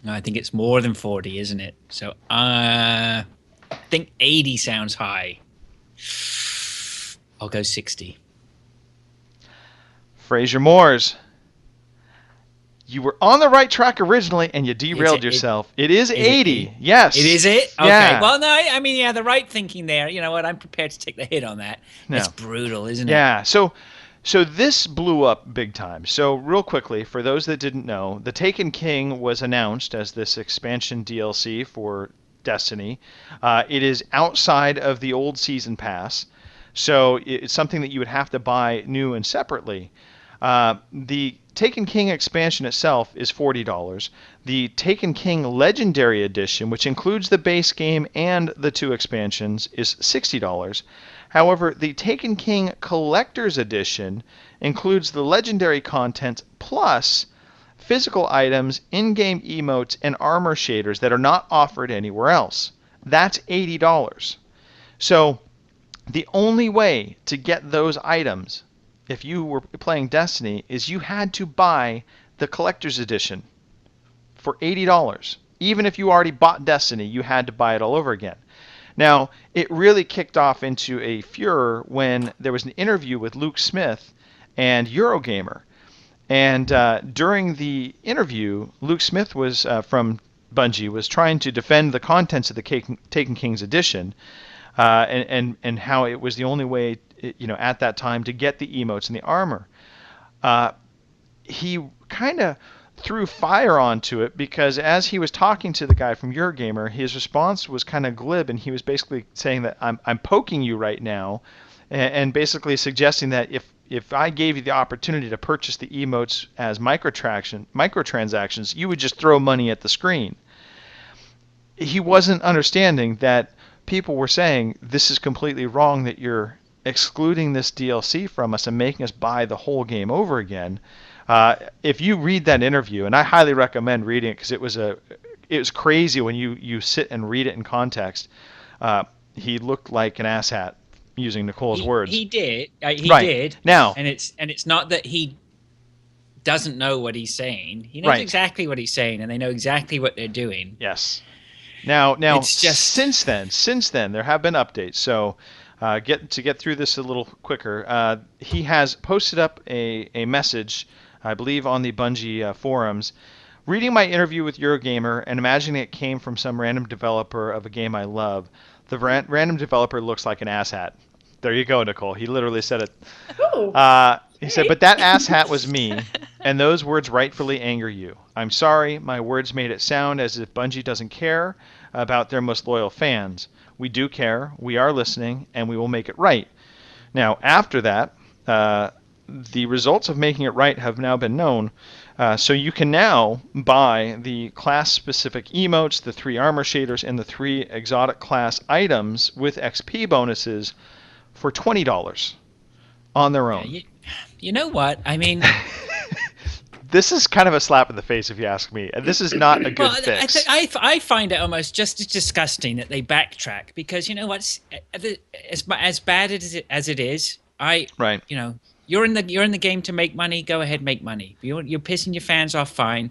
No, I think it's more than 40, isn't it? So I think 80 sounds high. I'll go 60. Fraser Moores. You were on the right track originally, and you derailed yourself. It is 80. Yes. It is it? Okay. Yeah. Well, no, I mean, yeah, the right thinking there. You know what? I'm prepared to take the hit on that. No. That's brutal, isn't it? Yeah. So this blew up big time. So real quickly, for those that didn't know, The Taken King was announced as this expansion DLC for Destiny. It is outside of the old season pass, so it's something that you would have to buy new and separately. The Taken King expansion itself is $40. The Taken King Legendary Edition, which includes the base game and the 2 expansions, is $60. However, the Taken King Collector's Edition includes the legendary content plus physical items, in-game emotes, and armor shaders that are not offered anywhere else. That's $80. So the only way to get those items, if you were playing Destiny, is you had to buy the Collector's Edition for $80. Even if you already bought Destiny, you had to buy it all over again. Now, it really kicked off into a furor when there was an interview with Luke Smith and Eurogamer. And during the interview, Luke Smith was from Bungie, was trying to defend the contents of the Taken King's edition, and how it was the only way, at that time to get the emotes and the armor. He kind of threw fire onto it because as he was talking to the guy from Eurogamer, his response was kind of glib, and he was basically saying that I'm poking you right now, and basically suggesting that if I gave you the opportunity to purchase the emotes as microtransactions, you would just throw money at the screen. He wasn't understanding that people were saying, this is completely wrong, that you're excluding this DLC from us and making us buy the whole game over again. If you read that interview, and I highly recommend reading it because it was crazy when you sit and read it in context. He looked like an asshat, using Nicole's words. He did. He right. did. Now, and it's not that he doesn't know what he's saying. He knows exactly what he's saying, and they know exactly what they're doing. Yes. Now, it's just... since then, there have been updates. So, get through this a little quicker. He has posted up a message, I believe, on the Bungie forums. Reading my interview with Eurogamer and imagining it came from some random developer of a game I love, the random developer looks like an asshat. There you go, Nicole. He literally said it. He said, but that asshat was me, and those words rightfully anger you. I'm sorry, my words made it sound as if Bungie doesn't care about their most loyal fans. We do care, we are listening, and we will make it right. Now, after that, the results of making it right have now been known. So you can now buy the class-specific emotes, the 3 armor shaders, and the 3 exotic class items with XP bonuses for $20 on their own. You know what? I mean... This is kind of a slap in the face, if you ask me. This is not a good fix. I find it almost just as disgusting that they backtrack, because you know what? As bad as it is, right. You know, you're in the game to make money. Go ahead, make money. You're pissing your fans off. Fine.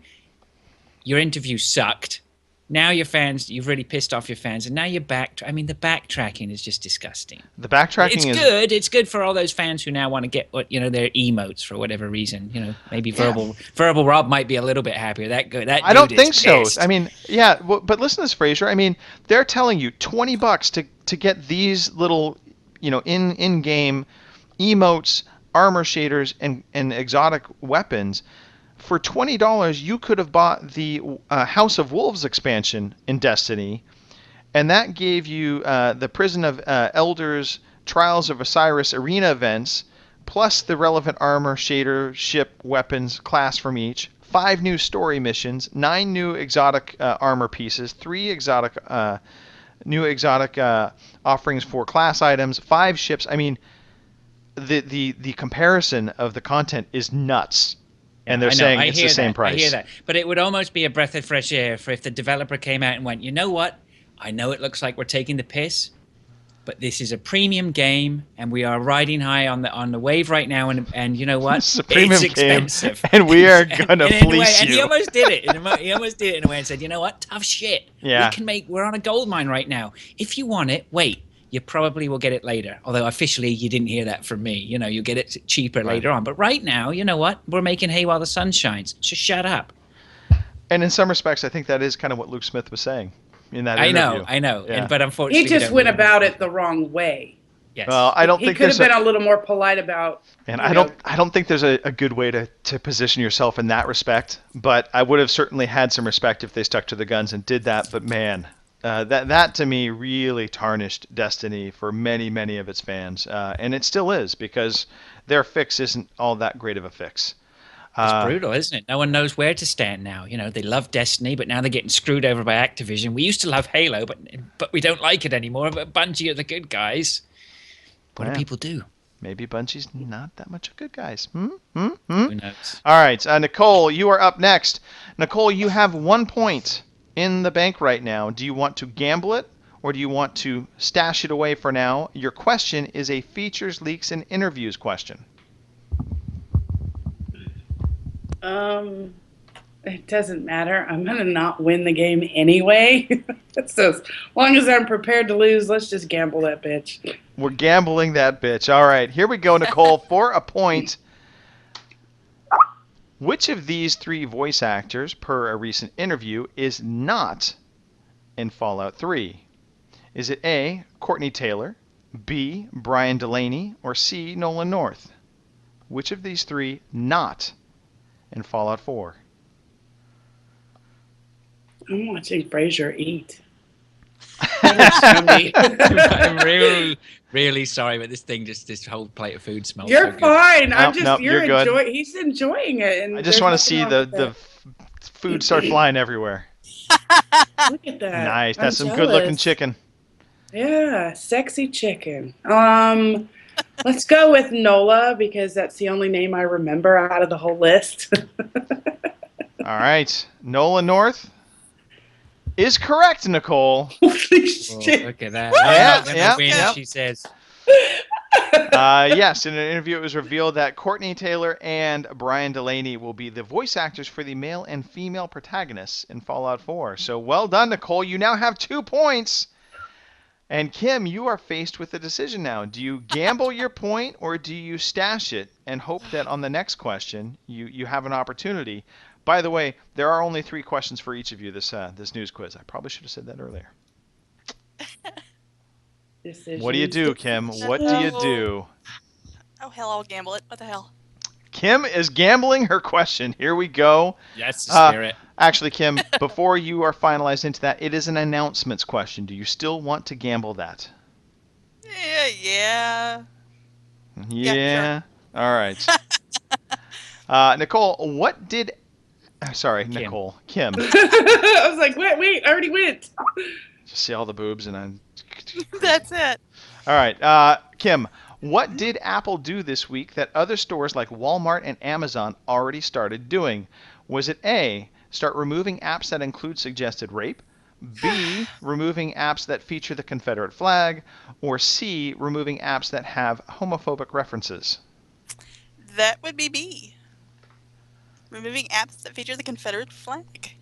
Your interview sucked. Now you've really pissed off your fans, and now you're back. I mean, the backtracking is just disgusting. The backtracking is good. It's good for all those fans who now want to get their emotes for whatever reason. Maybe Verbal Rob might be a little bit happier. I don't think so. Pissed. I mean, yeah, but listen to this, Fraser. I mean, they're telling you $20 to get these little, in-game emotes, armor shaders, and exotic weapons. For $20, you could have bought the House of Wolves expansion in Destiny, and that gave you the Prison of Elders, Trials of Osiris arena events, plus the relevant armor, shader, ship, weapons, class from each, 5 new story missions, 9 new exotic armor pieces, 3 new exotic offerings for class items, 5 ships. I mean, the comparison of the content is nuts. And they're saying it's the same price. I hear that. But it would almost be a breath of fresh air if the developer came out and went, you know what? I know it looks like we're taking the piss, but this is a premium game, and we are riding high on the wave right now. And you know what? It's a premium expensive. Game, and we are going to fleece you. And he almost did it. He almost did it in a way and said, you know what? Tough shit. Yeah. We're on a gold mine right now. If you want it, wait. you probably will get it later. Although officially you didn't hear that from me. You know, you get it cheaper later on. But right now, you know what? We're making hay while the sun shines. Just shut up. And in some respects, I think that is kind of what Luke Smith was saying in that interview. I know. Yeah. But unfortunately, he just went about it the wrong way. Yes. Well, I don't he think could have there's been a little more polite about. And I don't think there's a good way to position yourself in that respect. But I would have certainly had some respect if they stuck to the guns and did that. But man, that to me really tarnished Destiny for many of its fans, and it still is, because their fix isn't all that great of a fix. It's brutal, isn't it? No one knows where to stand now. You know, they love Destiny, but now they're getting screwed over by Activision. We used to love Halo, but we don't like it anymore. But Bungie are the good guys. What do people do? Maybe Bungie's not that much of good guys. Who knows? All right, Nicole, you are up next. Nicole, you have 1 point in the bank right now. Do you want to gamble it, or do you want to stash it away for now? Your question is a features, leaks, and interviews question. It doesn't matter. I'm going to not win the game anyway. So as long as I'm prepared to lose, let's just gamble that bitch. We're gambling that bitch. All right, here we go, Nicole, for a point. Which of these 3 voice actors, per a recent interview, is not in Fallout 3? Is it A, Courtney Taylor, B, Brian Delaney, or C, Nolan North? Which of these 3 not in Fallout 4? I'm watching Frasier eat. I'm really sorry, but this whole plate of food smells. You're so fine. Nope, you're good. He's enjoying it. And I just want to see the food start flying everywhere. Look at that. Nice. That's some good-looking chicken. Yeah, sexy chicken. Let's go with Nola, because that's the only name I remember out of the whole list. All right. Nolan North is correct, Nicole. Holy shit. Look at that. Yeah. She says. Yes, in an interview it was revealed that Courtney Taylor and Brian Delaney will be the voice actors for the male and female protagonists in Fallout 4. So well done, Nicole. You now have 2 points. And Kim, you are faced with a decision now. Do you gamble your point, or do you stash it and hope that on the next question you have an opportunity? By the way, there are only 3 questions for each of you this news quiz. I probably should have said that earlier. What do you do, Kim? What do you do? Oh, hell, I'll gamble it. What the hell? Kim is gambling her question. Here we go. Yes, the spirit. Actually, Kim, before you are finalized into that, it is an announcements question. Do you still want to gamble that? Yeah. Yeah. Sure. All right. Nicole, what did... Sorry, Kim. Nicole. Kim. I was like, wait, I already went. Just see all the boobs and I'm... That's it. All right. Kim, what did Apple do this week that other stores like Walmart and Amazon already started doing? Was it A, start removing apps that include suggested rape, B, removing apps that feature the Confederate flag, or C, removing apps that have homophobic references? That would be B. Removing apps that feature the Confederate flag.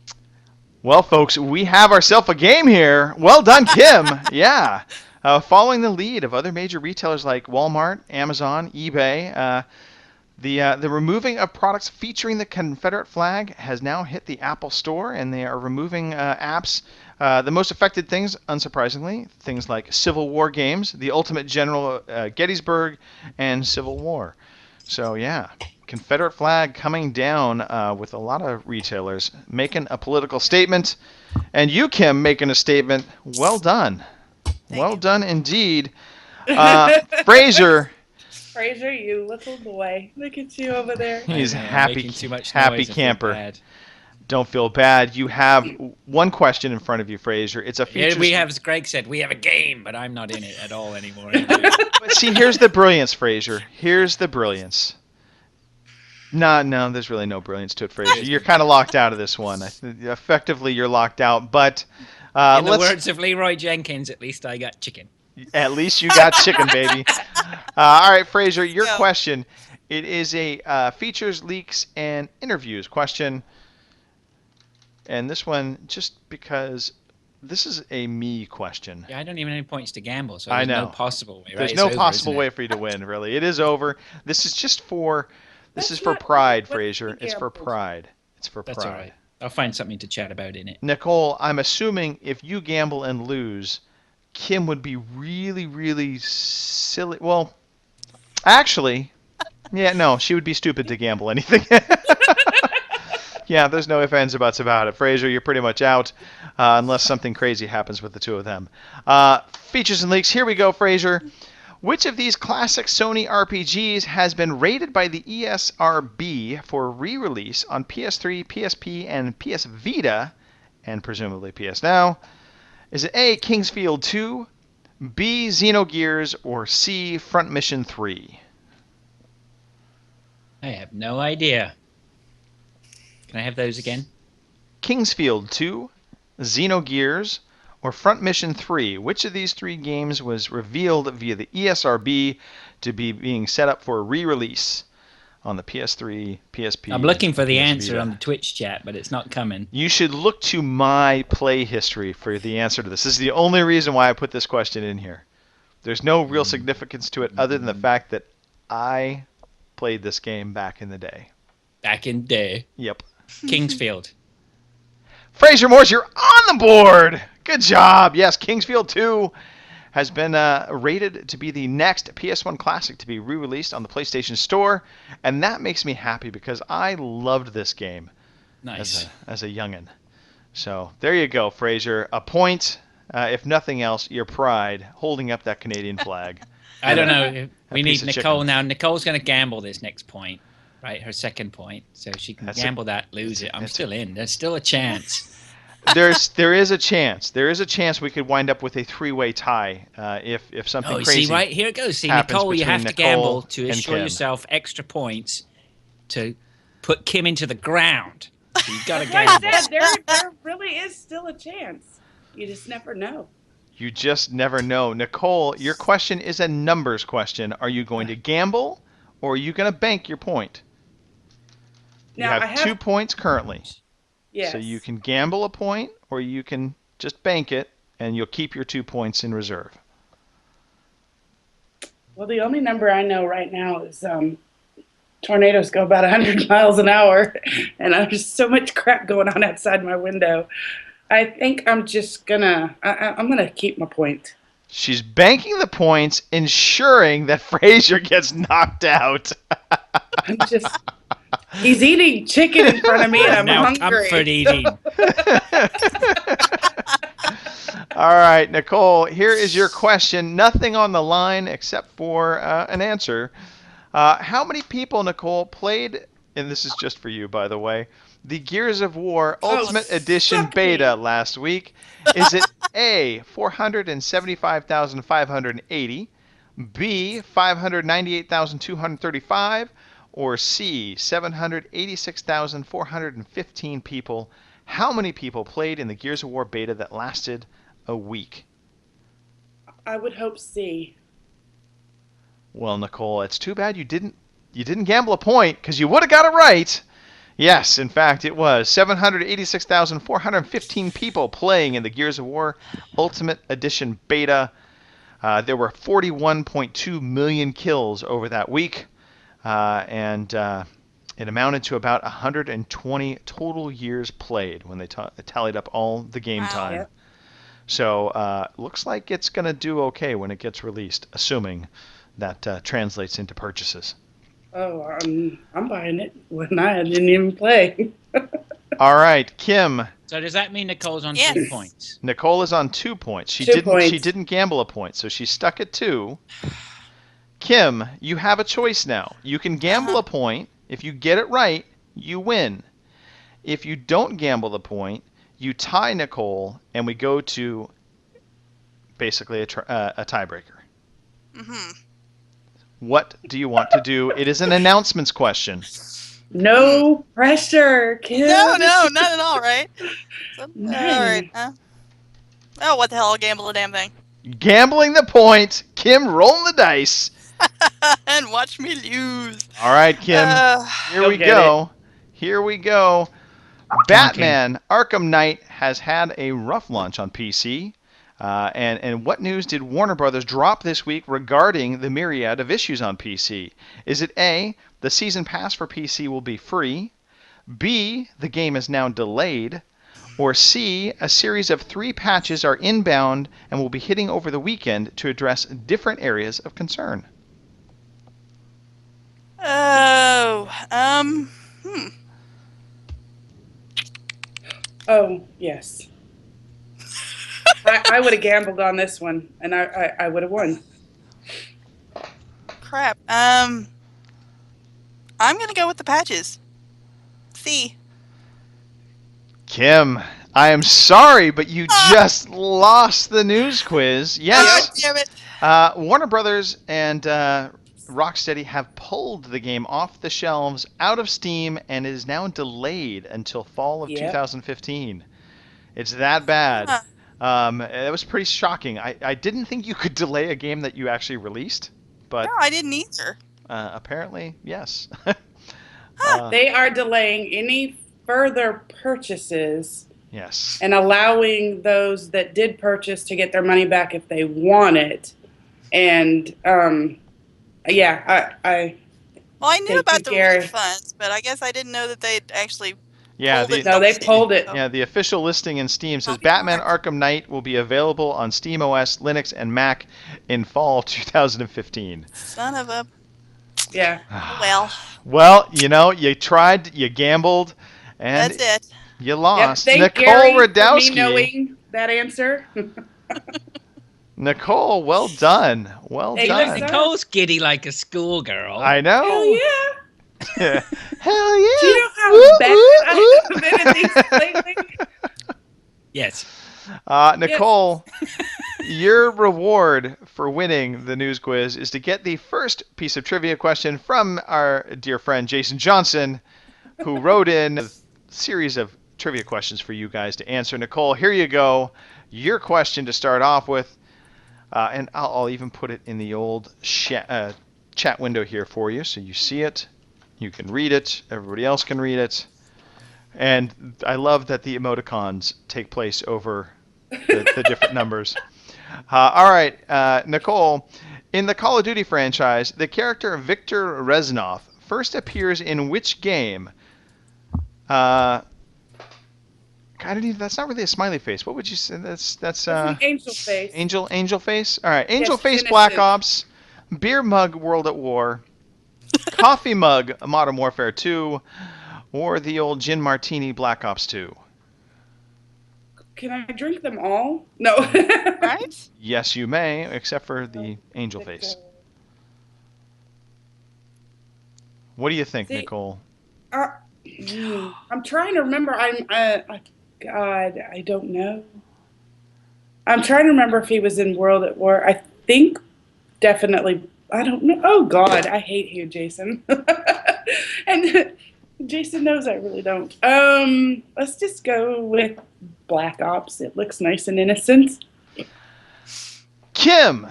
Well, folks, we have ourselves a game here. Well done, Kim. Yeah. Following the lead of other major retailers like Walmart, Amazon, eBay, the removing of products featuring the Confederate flag has now hit the Apple Store, and they are removing apps. The most affected things, unsurprisingly, things like Civil War games, The Ultimate General Gettysburg, and Civil War. So, yeah. Confederate flag coming down with a lot of retailers making a political statement, and you, Kim, making a statement. Well done. Well done indeed. Frasier, you little boy. Look at you over there. He's happy camper. Bad. Don't feel bad. You have 1 question in front of you, Frasier. It's a feature. Yeah, we have, as Greg said, we have a game, but I'm not in it at all anymore. But see, here's the brilliance, Frasier. Here's the brilliance. No, there's really no brilliance to it, Frasier. You're kind of locked out of this one. Effectively, you're locked out. But in the words of Leroy Jenkins, at least I got chicken. At least you got chicken, baby. All right, Frasier, your question. It is a features, leaks, and interviews question. And this one, just because this is a me question. Yeah, I don't even have any points to gamble, so I there's know. no possible way. Right? There's It's no over, possible isn't way it? for you to win, really. It is over. This is just for That's this is for not pride, what Fraser. he It's for gambles. pride. It's for That's all pride. right. I'll find something to chat about in it. Nicole, I'm assuming if you gamble and lose, Kim would be really, really silly. Well, actually, yeah, no, she would be stupid to gamble anything. Yeah, there's no ifs, ands, or buts about it. Fraser, you're pretty much out, unless something crazy happens with the two of them. Features and leaks. Here we go, Fraser. Which of these classic Sony RPGs has been rated by the ESRB for re-release on PS3, PSP, and PS Vita, and presumably PS Now? Is it A, Kingsfield 2, B, Xenogears, or C, Front Mission 3? I have no idea. Can I have those again? Kingsfield 2, Xenogears, or Front Mission 3? Which of these three games was revealed via the ESRB to be being set up for re-release on the PS3, PSP? I'm looking for the PS answer Vita? on the Twitch chat, but it's not coming. You should look to my play history for the answer to this. This is the only reason why I put this question in here. There's no real significance to it other than the fact that I played this game back in the day. Back in day. Yep. Kingsfield. Fraser Morse, you're on the board. Good job. Yes, Kingsfield 2 has been rated to be the next PS1 classic to be re-released on the PlayStation Store, and that makes me happy because I loved this game Nice. as a youngin'. So there you go, Fraser. A point, if nothing else, your pride holding up that Canadian flag. I don't know. We piece need of Nicole chicken. now. Nicole's going to gamble this next point, right? Her second point. So she can That's gamble that, lose it. I'm still in. There's still a chance. There is a chance. There is a chance we could wind up with a three-way tie if something Oh, crazy. see, right here it goes. See, happens Nicole, you between have to Nicole gamble to and assure Kim. yourself extra points to put Kim into the ground. So you've got to Like I gamble. said, there really is still a chance. You just never know. You just never know. Nicole, your question is a numbers question. Are you going to gamble or are you going to bank your point? You Now, have 2 points currently. Yes. So you can gamble a point or you can just bank it and you'll keep your 2 points in reserve. Well, the only number I know right now is tornadoes go about 100 miles an hour, and there's so much crap going on outside my window. I think I'm just gonna I'm gonna keep my point. She's banking the points, ensuring that Fraser gets knocked out. I'm just he's eating chicken in front of me, and I'm Now hungry. comfort eating. All right, Nicole, here is your question. Nothing on the line except for an answer. How many people, Nicole, played, and this is just for you, by the way, the Gears of War Ultimate Edition suck beta me. last week? Is it A, 475,580, B, 598,235, or C, 786,415 people? How many people played in the Gears of War beta that lasted a week? I would hope C. Well, Nicole, it's too bad you didn't gamble a point because you would have got it right. Yes, in fact, it was 786,415 people playing in the Gears of War Ultimate Edition beta. There were 41.2 million kills over that week, and it amounted to about 120 total years played when they tallied up all the game Wow. time. Yep. So looks like it's going to do okay when it gets released, assuming that translates into purchases. Oh, I'm buying it when I didn't even play. All right, Kim. So does that mean Nicole's on Yes. 2 points? Nicole is on 2 points. She 2 didn't. points. She didn't gamble a point, so she's stuck at 2. Kim, you have a choice now. You can gamble a point. If you get it right, you win. If you don't gamble the point, you tie Nicole, and we go to basically a tiebreaker. Mm-hmm. What do you want to do? It is an announcements question. No pressure, kid. No, not at all, right? So, No. all right. Oh, what the hell? I'll gamble a damn thing. Gambling the point. Kim, rolling the dice. And watch me lose. All right, Kim. Uh, Here we Go get go. Here we go. Batman Arkham Knight has had a rough launch on PC. And what news did Warner Brothers drop this week regarding the myriad of issues on PC? Is it A, the season pass for PC will be free, B, the game is now delayed, or C, a series of 3 patches are inbound and will be hitting over the weekend to address different areas of concern? Oh, yes. I would have gambled on this one, and I would have won. Crap. I'm gonna go with the patches. C. Kim, I am sorry, but you just lost the news quiz. Yes. Oh, damn it. Warner Brothers and Rocksteady have pulled the game off the shelves, out of Steam, and is now delayed until fall of 2015. It's that bad. It was pretty shocking. I didn't think you could delay a game that you actually released, but no, I didn't either. Apparently, yes. They are delaying any further purchases. Yes. And allowing those that did purchase to get their money back if they want it. And I knew about the refunds, but I guess I didn't know that they'd actually. Yeah, they pulled it. Yeah, the official listing in Steam says Batman Arkham Knight will be available on SteamOS, Linux, and Mac in fall 2015. Son of a. Yeah. Well, you tried, you gambled, and that's it. You lost. Yep, Nicole Gary Radowski. For me knowing that answer. Nicole, well done. Well done. Nicole's giddy like a schoolgirl. I know. Hell yeah. Hell yeah. Do you know how bad I have been at these lately? Yes. Nicole, your reward for winning the news quiz is to get the first piece of trivia question from our dear friend Jason Johnson, who wrote in a series of trivia questions for you guys to answer. Nicole, here you go. Your question to start off with, and I'll even put it in the old chat window here for you so you see it. You can read it. Everybody else can read it. And I love that the emoticons take place over the different numbers. All right, Nicole. In the Call of Duty franchise, the character Viktor Reznov first appears in which game? That's not really a smiley face. What would you say? That's an angel face. Angel face. All right, Angel face. Innocent. Black Ops, Beer Mug World at War, Coffee Mug Modern Warfare 2, or the old Gin Martini Black Ops 2. Can I drink them all? No. Right? Yes, you may, except for the angel face. What do you think, Nicole? I'm trying to remember. God, I don't know. I'm trying to remember if he was in World at War. I think definitely. I don't know. Oh, God, I hate you, Jason. And Jason knows I really don't. Let's just go with Black Ops. It looks nice and innocent. Kim!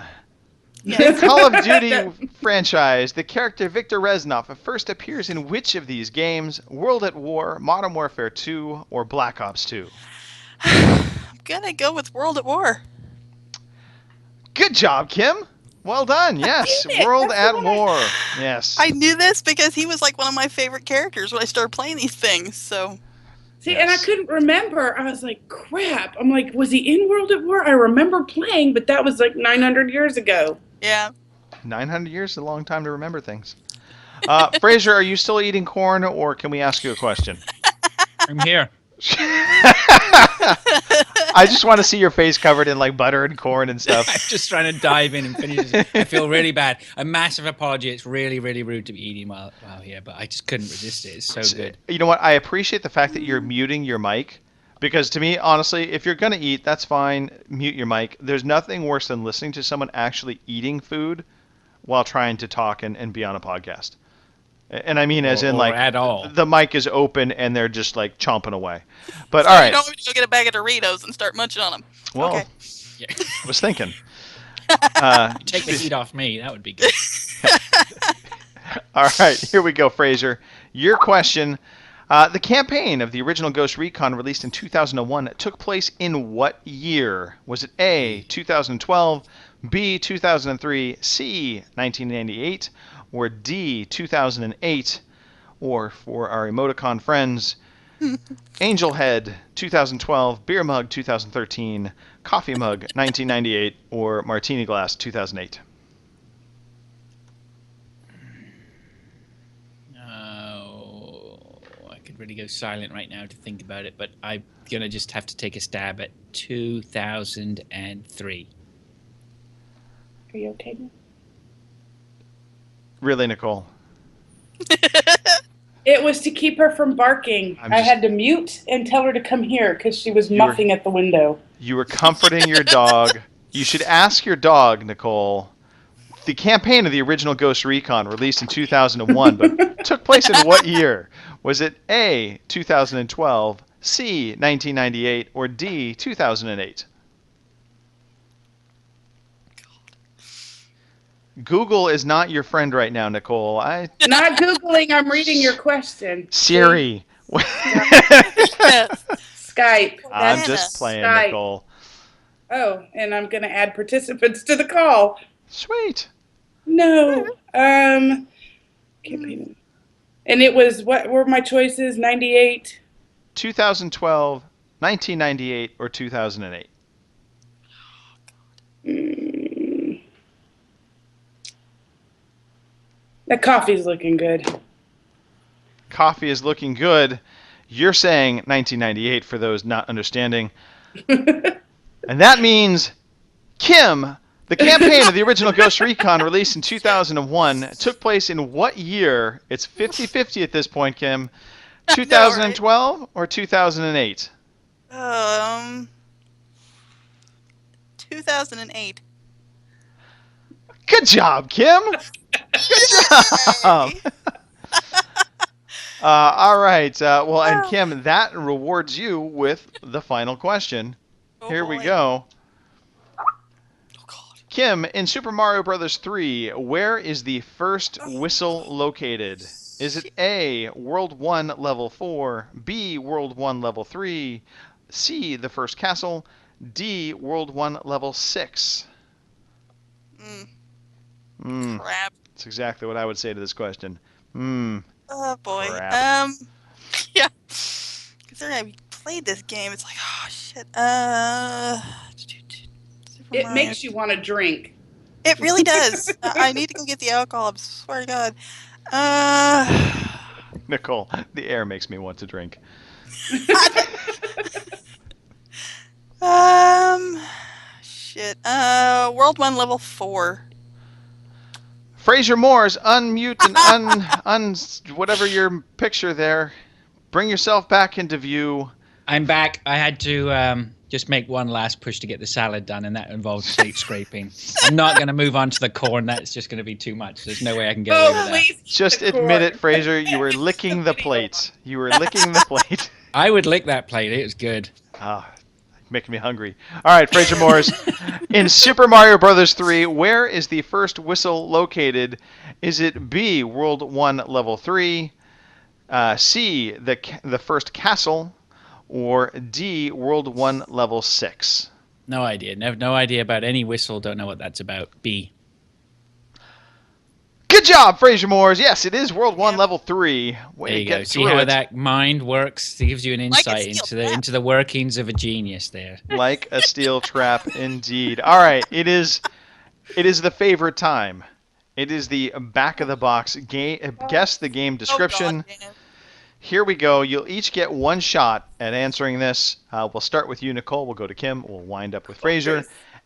In the Call of Duty franchise, the character Viktor Reznov first appears in which of these games? World at War, Modern Warfare 2, or Black Ops 2? I'm gonna go with World at War. Good job, Kim! Well done, yes. World at War. Yes. I knew this because he was like one of my favorite characters when I started playing these things, so... See, and I couldn't remember. I was like, crap. I'm like, was he in World at War? I remember playing, but that was like 900 years ago. Yeah. 900 years is a long time to remember things. Fraser, are you still eating corn, or can we ask you a question? I'm here. I just want to see your face covered in like butter and corn and stuff. I'm just trying to dive in and finish this. I feel really bad. A massive apology. It's really, really rude to be eating while here, but I just couldn't resist it. It's so good. You know what? I appreciate the fact that you're muting your mic, because to me, honestly, if you're going to eat, that's fine. Mute your mic. There's nothing worse than listening to someone actually eating food while trying to talk and be on a podcast. And I mean, as in, like, at all. The mic is open and they're just like chomping away. But all right, you don't want me to go get a bag of Doritos and start munching on them. Well, okay. Yeah. I was thinking. Take the heat off me. That would be good. All right, here we go, Fraser. Your question. The campaign of the original Ghost Recon, released in 2001, took place in what year? Was it A, 2012, B, 2003, C, 1998, or D, 2008? Or for our emoticon friends, Angel Head 2012, Beer Mug 2013, Coffee Mug 1998, or Martini Glass 2008? I could really go silent right now to think about it, but I'm going to just have to take a stab at 2003. Are you okay? Really, Nicole? It was to keep her from barking. I had to mute and tell her to come here because she was muffing at the window. You were comforting your dog. You should ask your dog, Nicole. The campaign of the original Ghost Recon, released in 2001, but took place in what year? Was it A, 2012, C, 1998, or D, 2008? Google is not your friend right now, Nicole. Not Googling, I'm reading your question. Siri. Skype. I'm just playing, Skype. Nicole. Oh, and I'm going to add participants to the call. Sweet. No. Campaign. And it was, what were my choices? 98? 2012, 1998, or 2008? That coffee's looking good. Coffee is looking good. You're saying 1998 for those not understanding. And that means, Kim, the campaign of the original Ghost Recon, released in 2001, took place in what year? It's 50-50 at this point, Kim. 2012 or 2008? 2008. Good job, Kim. Good job. All right. Well, and Kim, that rewards you with the final question. Here we go. Oh, God. Kim, in Super Mario Bros. 3, where is the first whistle located? Is it A, World 1, Level 4, B, World 1, Level 3, C, the first castle, D, World 1, Level 6? Crap. That's exactly what I would say to this question. Oh, boy. Crap. Yeah. Considering I played this game, it's like, oh, shit. Super It Mario. makes you want to drink. It really does. I need to go get the alcohol, I swear to God. Nicole, the air makes me want to drink. Shit. World 1, Level 4. Fraser Moores, unmute and whatever your picture there. Bring yourself back into view. I'm back. I had to just make one last push to get the salad done, and that involved slate scraping. I'm not going to move on to the corn. That's just going to be too much. There's no way I can get away with that. Please. Just admit it, Fraser. You were licking the plate. You were licking the plate. I would lick that plate. It was good. Making me hungry. All right, Fraser Moores. In Super Mario Bros. 3, where is the first whistle located? Is it B, World 1, Level 3, C, the first castle, or D, World 1, Level 6? No idea. No idea about any whistle. Don't know what that's about. B. Good job, Fraser Moores. Yes, it is World 1, Level 3. There you go. See how that mind works? It gives you an insight into the workings of a genius there. Like a steel trap, indeed. All right, it is the favorite time. It is the back of the box game. Guess the game description. Oh, God, here we go. You'll each get one shot at answering this. We'll start with you, Nicole. We'll go to Kim. We'll wind up with Fraser.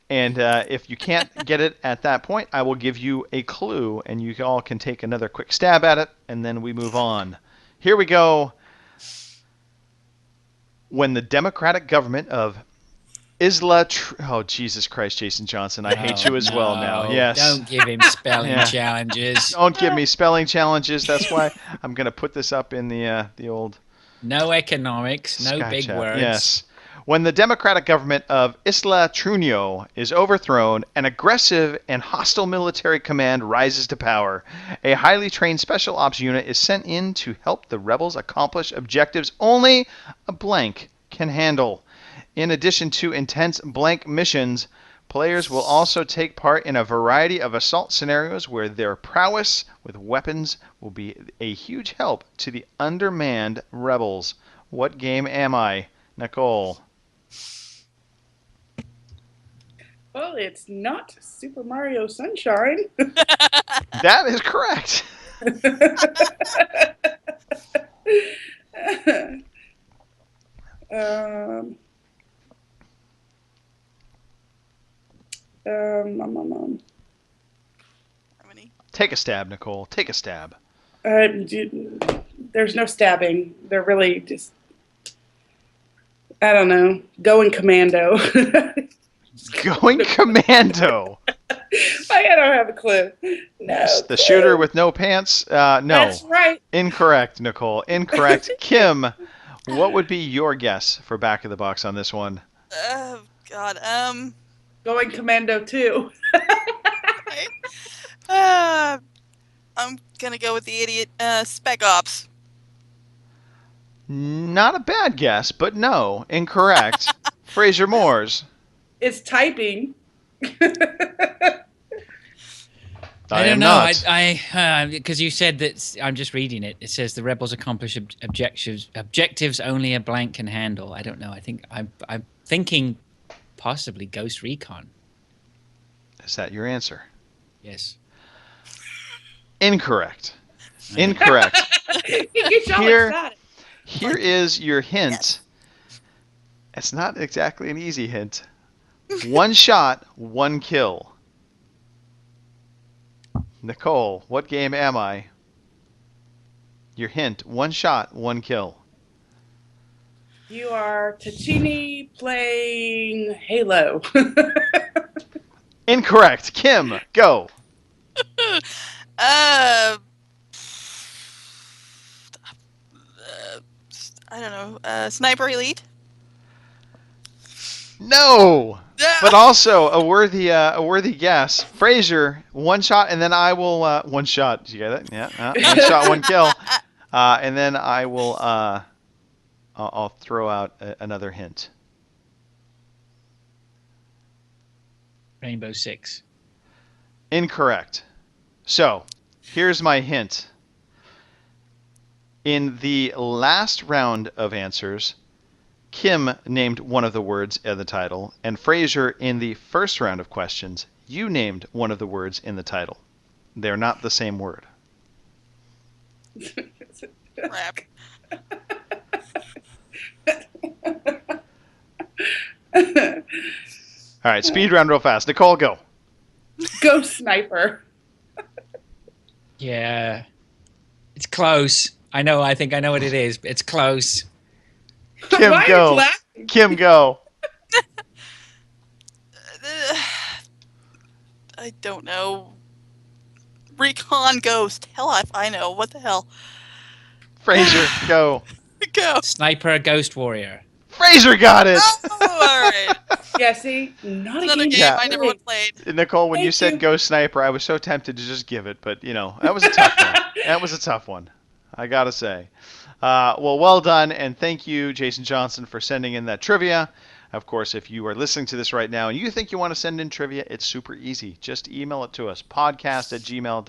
And if you can't get it at that point, I will give you a clue, and you all can take another quick stab at it, and then we move on. Here we go. When the Democratic government of oh, Jesus Christ, Jason Johnson. I hate you as well now. Yes. Don't give him spelling challenges. Don't give me spelling challenges. That's why I'm going to put this up in the old... No economics, no big words. Yes. When the democratic government of Isla Truño is overthrown, an aggressive and hostile military command rises to power. A highly trained special ops unit is sent in to help the rebels accomplish objectives only a blank can handle. In addition to intense blank missions, players will also take part in a variety of assault scenarios where their prowess with weapons will be a huge help to the undermanned rebels. What game am I? Nicole. Well, it's not Super Mario Sunshine. That is correct. Take a stab, Nicole. Take a stab. There's no stabbing. They're really just, I don't know, going commando. Going commando. I don't have a clue. No. The shooter with no pants? No. That's right. Incorrect, Nicole. Incorrect. Kim, what would be your guess for Back of the Box on this one? Oh, God. Going commando too. I'm gonna go with the idiot Spec Ops. Not a bad guess, but no. Incorrect. Fraser Moores. It's typing. I don't know. I because you said that. I'm just reading it. It says the rebels accomplish objectives only a blank can handle. I don't know. I think I'm thinking possibly Ghost Recon. Is that your answer? Yes. Incorrect. Incorrect. Here is your hint. Yes. It's not exactly an easy hint. One shot, one kill. Nicole, what game am I? Your hint, one shot, one kill. You are Tachini playing Halo. Incorrect. Kim, go. I don't know. Sniper Elite? No! But also a worthy guess. Fraser, one shot, and then I will one shot. Did you get it? Yeah. One shot, one kill. And then I will I'll throw out another hint. Rainbow Six. Incorrect. So, here's my hint. In the last round of answers, Kim named one of the words in the title, and Fraser, in the first round of questions, you named one of the words in the title. They're not the same word. Crap. All right, speed round real fast. Nicole, go. Go Sniper. Yeah. It's close. I know. I think I know what it is. It's close. Kim, go. Kim, go. I don't know. Recon Ghost. Hell if I know. What the hell? Fraser, go. Go. Sniper Ghost Warrior. Fraser got it. Oh, all right. Yeah, see? Not another game I never would played. Nicole, when you said Ghost Sniper, I was so tempted to just give it, but, that was a tough one. That was a tough one, I gotta say. Well done, and thank you, Jason Johnson, for sending in that trivia. Of course, if you are listening to this right now and you think you want to send in trivia, it's super easy. Just email it to us, podcast@gmail.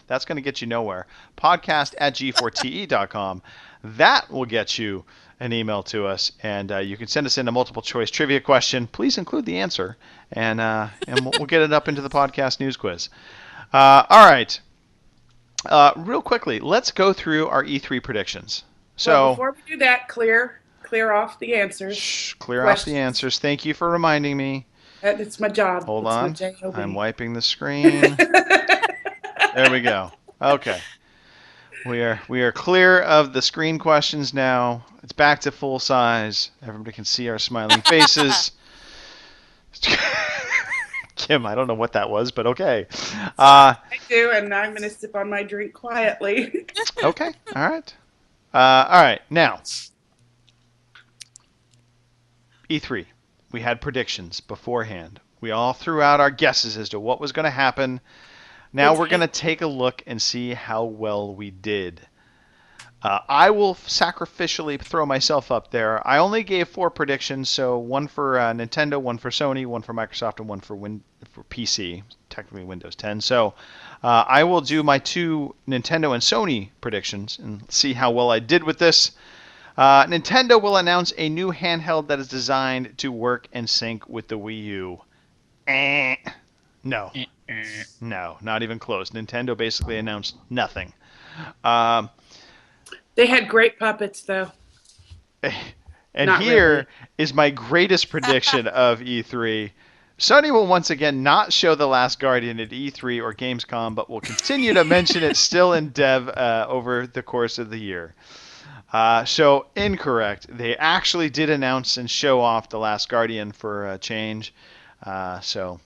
That's going to get you nowhere. Podcast@g4te.com. That will get you an email to us, and you can send us in a multiple choice trivia question. Please include the answer, and we'll get it up into the podcast news quiz. All right. Real quickly, let's go through our E3 predictions. So before we do that, clear off the answers. Clear off the answers. Thank you for reminding me. It's my job. Hold on. I'm wiping the screen. There we go. Okay. We are clear of the screen questions now. It's back to full size. Everybody can see our smiling faces. Kim, I don't know what that was, but okay. I do, and now I'm going to sip on my drink quietly. Okay. All right. All right. Now, E3. We had predictions beforehand. We all threw out our guesses as to what was going to happen. Now we're going to take a look and see how well we did. I will sacrificially throw myself up there. I only gave 4 predictions, so one for Nintendo, one for Sony, one for Microsoft, and one for PC, technically Windows 10. So I will do my 2 Nintendo and Sony predictions and see how well I did with this. Nintendo will announce a new handheld that is designed to work and sync with the Wii U. No. No, not even close. Nintendo basically announced nothing. They had great puppets, though. And Not here really. is my greatest prediction of E3. Sony will once again not show The Last Guardian at E3 or Gamescom, but will continue to mention it still in dev over the course of the year. So, incorrect. They actually did announce and show off The Last Guardian for a change. So,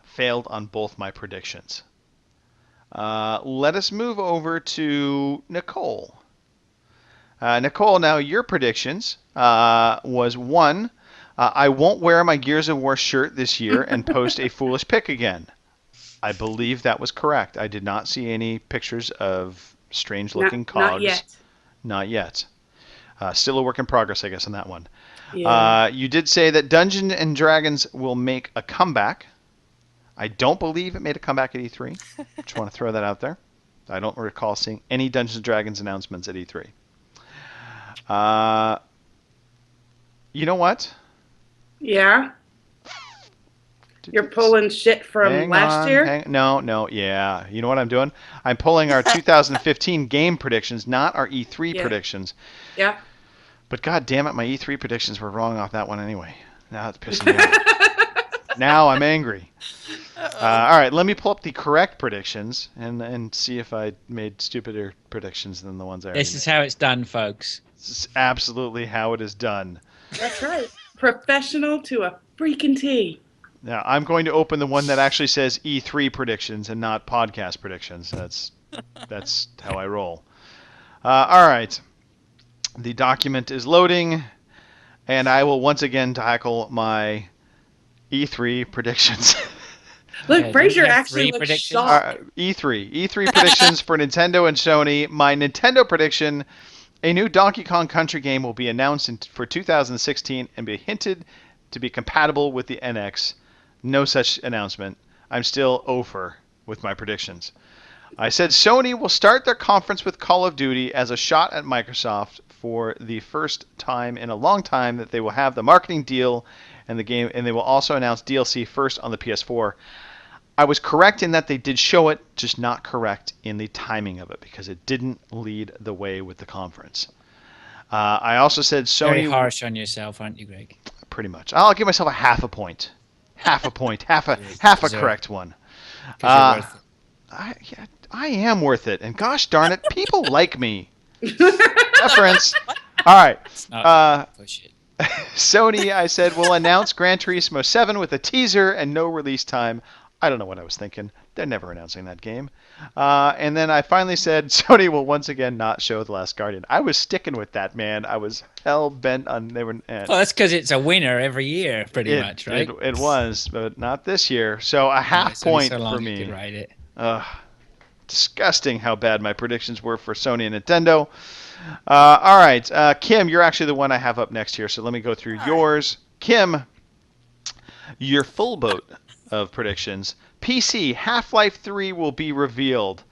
failed on both my predictions. Let us move over to Nicole. Nicole, now your predictions was 1, I won't wear my Gears of War shirt this year and post a foolish pic again. I believe that was correct. I did not see any pictures of strange-looking cogs. Not yet. Not yet. Still a work in progress, I guess, on that one. Yeah. You did say that Dungeons and Dragons will make a comeback. I don't believe it made a comeback at E3. Just want to throw that out there. I don't recall seeing any Dungeons & Dragons announcements at E3. You know what? Yeah. You're pulling shit from last year? No, yeah. You know what I'm doing? I'm pulling our 2015 game predictions, not our E3 predictions. Yeah. But god damn it, my E3 predictions were wrong off that one anyway. Now it's pissing me off. Now I'm angry. All right, let me pull up the correct predictions and see if I made stupider predictions than the ones I already made. This is how it's done, folks. This is absolutely how it is done. That's right. Professional to a freaking T. Now, I'm going to open the one that actually says E3 predictions and not podcast predictions. That's how I roll. All right. The document is loading, and I will once again tackle my E3 predictions. Look, Fraser actually looks shocked. E3 predictions for Nintendo and Sony. My Nintendo prediction: a new Donkey Kong Country game will be announced for 2016 and be hinted to be compatible with the NX. No such announcement. I'm still over with my predictions. I said Sony will start their conference with Call of Duty as a shot at Microsoft for the first time in a long time that they will have the marketing deal and the game, and they will also announce DLC first on the PS4. I was correct in that they did show it, just not correct in the timing of it because it didn't lead the way with the conference. I also said Sony... Very harsh on yourself, aren't you, Greg? Pretty much. I'll give myself a half a point. Half a correct one. Because you're worth it. I am worth it. And gosh darn it, people like me. Reference. All right. Push it. Sony, I said, will announce Gran Turismo 7 with a teaser and no release time. I don't know what I was thinking. They're never announcing that game. And then I finally said Sony will once again not show The Last Guardian. I was sticking with that, man. I was hell bent on they were. Well, that's because it's a winner every year, pretty much, right? It was, but not this year. So a half point for me. You could write it. Disgusting how bad my predictions were for Sony and Nintendo. All right, Kim, you're actually the one I have up next here. So let me go through yours. Kim, your full boat of predictions. PC, Half-Life 3 will be revealed.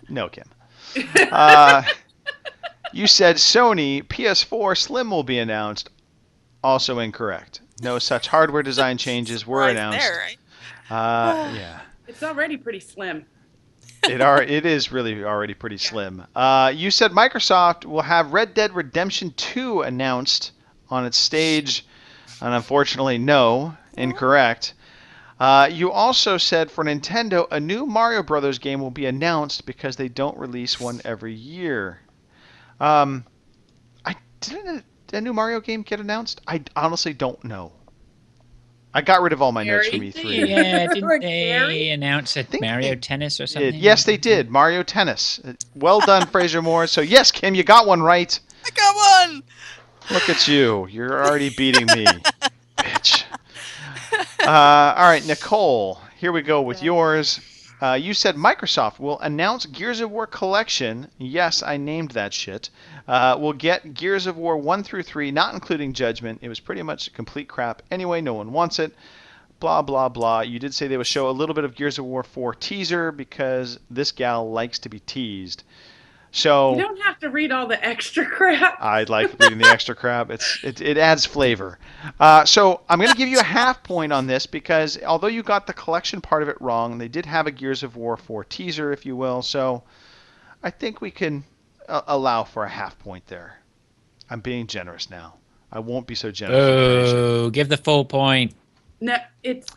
No, Kim. You said Sony, PS4 Slim will be announced. Also incorrect. No such hardware design changes were announced. There, right? Yeah. It's already pretty slim. It is really already pretty slim. You said Microsoft will have Red Dead Redemption 2 announced on its stage. And unfortunately, no. Incorrect. You also said for Nintendo, a new Mario Brothers game will be announced because they don't release one every year. Didn't a new Mario game get announced? I honestly don't know. I got rid of all my notes from E3. Yeah, didn't they announce Mario Tennis or something? Yes, they did. Mario Tennis. Well done, Fraser Moore. So yes, Kim, you got one right. I got one! Look at you. You're already beating me, bitch. All right, Nicole, here we go with yours. You said Microsoft will announce Gears of War Collection. Yes, I named that shit. We'll get Gears of War 1 through 3, not including Judgment. It was pretty much complete crap. Anyway, no one wants it. Blah, blah, blah. You did say they would show a little bit of Gears of War 4 teaser because this gal likes to be teased. So you don't have to read all the extra crap. I like reading the extra crap. It adds flavor. So I'm going to give you a half point on this because although you got the collection part of it wrong, they did have a Gears of War 4 teaser, if you will. So I think we can allow for a half point there. I'm being generous now. I won't be so generous. Oh, give the full point. No, it's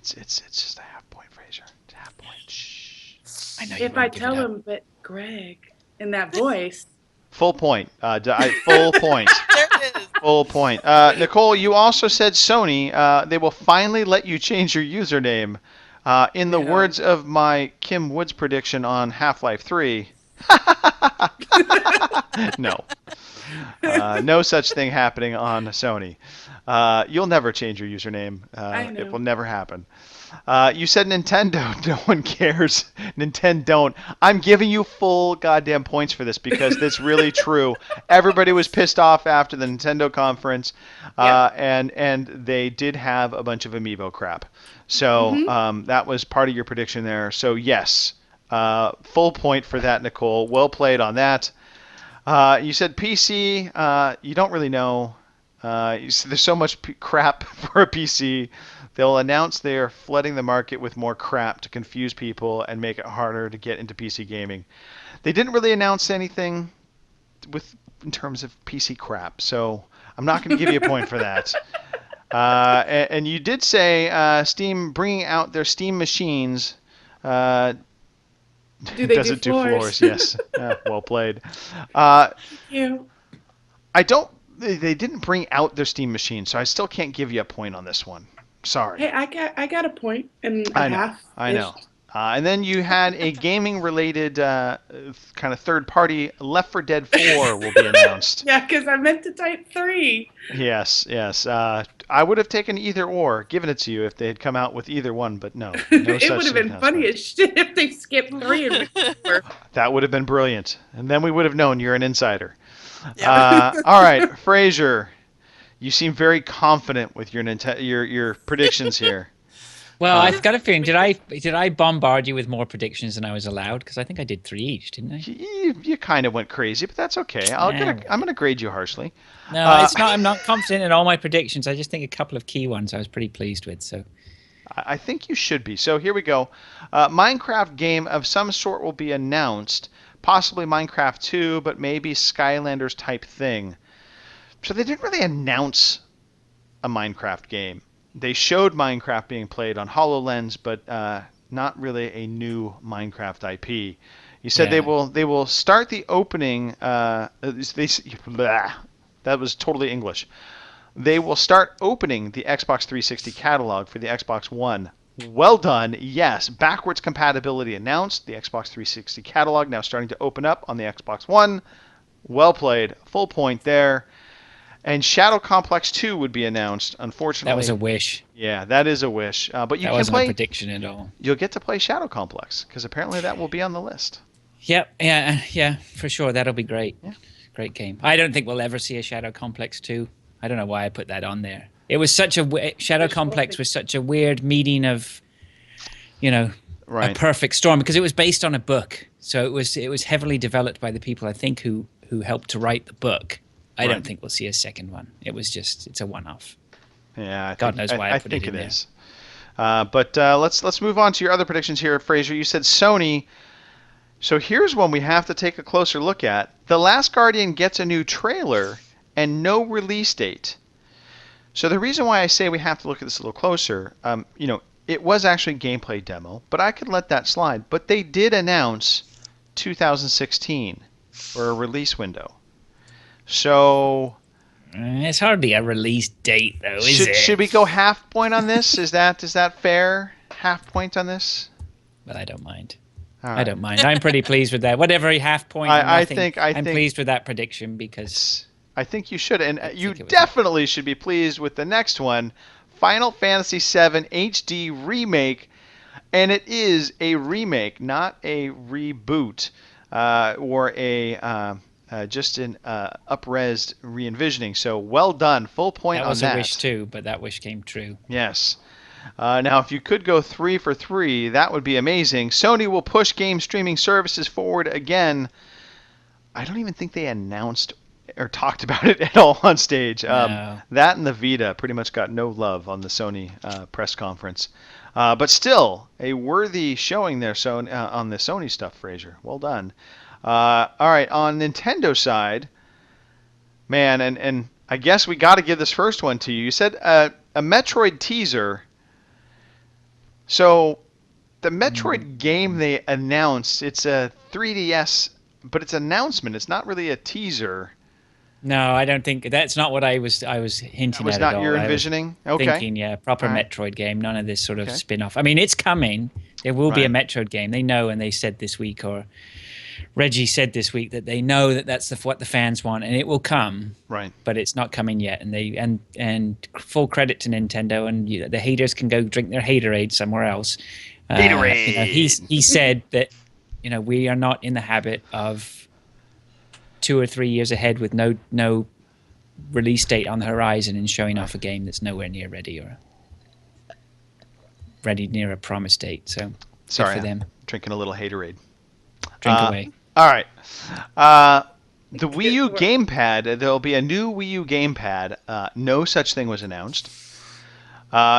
just a half point, Fraser. It's a half point. Shh. I know. If I tell him, but Greg, in that voice. Full point. Full point. There it is. Full point. Nicole, you also said Sony. They will finally let you change your username. In the words of my Kim Woods prediction on Half-Life 3. No. No such thing happening on Sony. You'll never change your username. It will never happen. You said Nintendo. No one cares. Nintendo. I'm giving you full goddamn points for this because that's really true. Everybody was pissed off after the Nintendo conference, and they did have a bunch of amiibo crap. So that was part of your prediction there. So yes, full point for that, Nicole. Well played on that. You said PC. You don't really know. There's so much crap for a PC. They'll announce they're flooding the market with more crap to confuse people and make it harder to get into PC gaming. They didn't really announce anything in terms of PC crap, so I'm not going to give you a point for that. And you did say Steam bringing out their Steam machines. Do they doesn't do floors? Yes. Well played. Thank you. They didn't bring out their Steam machine, so I still can't give you a point on this one. Sorry. Hey, I got a point and a half. I know. And then you had a gaming-related kind of third-party Left 4 Dead 4 will be announced. Yeah, because I meant to type 3. Yes. I would have taken either or, given it to you if they had come out with either one, but no. It would have been funny as shit if they skipped 3 and 4. That would have been brilliant. And then we would have known you're an insider. Yeah. All right, Fraser. You seem very confident with your predictions here. Well, I've got a feeling. Did I bombard you with more predictions than I was allowed? Because I think I did 3 each, didn't I? You kind of went crazy, but that's okay. I'm going to grade you harshly. No, it's not. I'm not confident in all my predictions. I just think a couple of key ones I was pretty pleased with. So I think you should be. So here we go. Minecraft game of some sort will be announced. Possibly Minecraft 2, but maybe Skylanders type thing. So they didn't really announce a Minecraft game. They showed Minecraft being played on HoloLens, but not really a new Minecraft IP. You said they will start the opening. That was totally English. They will start opening the Xbox 360 catalog for the Xbox One. Well done. Yes, backwards compatibility announced. The Xbox 360 catalog now starting to open up on the Xbox One. Well played. Full point there. And Shadow Complex 2 would be announced. Unfortunately, that was a wish. Yeah, that is a wish. But you that can wasn't play a prediction at all. You'll get to play Shadow Complex because apparently that will be on the list. Yep. Yeah, for sure. That'll be great. Yeah. Great game. I don't think we'll ever see a Shadow Complex 2. I don't know why I put that on there. It was such a Shadow Complex was such a weird meeting of, a perfect storm because it was based on a book. So it was heavily developed by the people I think who helped to write the book. I don't think we'll see a second one. It's a one-off. Yeah, God knows why I put think it in it is. But let's move on to your other predictions here, Fraser. You said Sony. So here's one we have to take a closer look at. The Last Guardian gets a new trailer and no release date. So the reason why I say we have to look at this a little closer, it was actually a gameplay demo, but I could let that slide. But they did announce 2016 for a release window. So it's hardly a release date, though, is it? Should we go half point on this? Is that fair? Half point on this? But I don't mind. Right. I don't mind. I'm pretty pleased with that. Whatever half point. I'm pleased with that prediction because I think you should. And you definitely should be pleased with the next one, Final Fantasy VII HD Remake. And it is a remake, not a reboot or a just an up-resed re-envisioning. So well done. Full point on that. That was a wish too, but that wish came true. Yes. Now, if you could go 3 for 3, that would be amazing. Sony will push game streaming services forward again. I don't even think they announced or talked about it at all on stage. No. That and the Vita pretty much got no love on the Sony press conference. But still, a worthy showing there on the Sony stuff, Fraser. Well done. All right, on Nintendo side, man, and I guess we got to give this first one to you. You said a Metroid teaser. So the Metroid game they announced, it's a 3DS, but it's an announcement. It's not really a teaser. No, I don't think that's not what I was hinting at. That was not your envisioning? Okay. Thinking, proper Metroid game, none of this sort of spin-off. I mean, it's coming. There will be a Metroid game. They know, and they said this week, or Reggie said this week, that they know that that's what the fans want, and it will come. Right. But it's not coming yet, and full credit to Nintendo, and the haters can go drink their haterade somewhere else. Haterade. He said that we are not in the habit of 2 or 3 years ahead with no release date on the horizon and showing off a game that's nowhere near ready or ready near a promise date. So sorry for them. I'm drinking a little haterade. Drink away. All right. The Wii U gamepad, there'll be a new Wii U gamepad. No such thing was announced.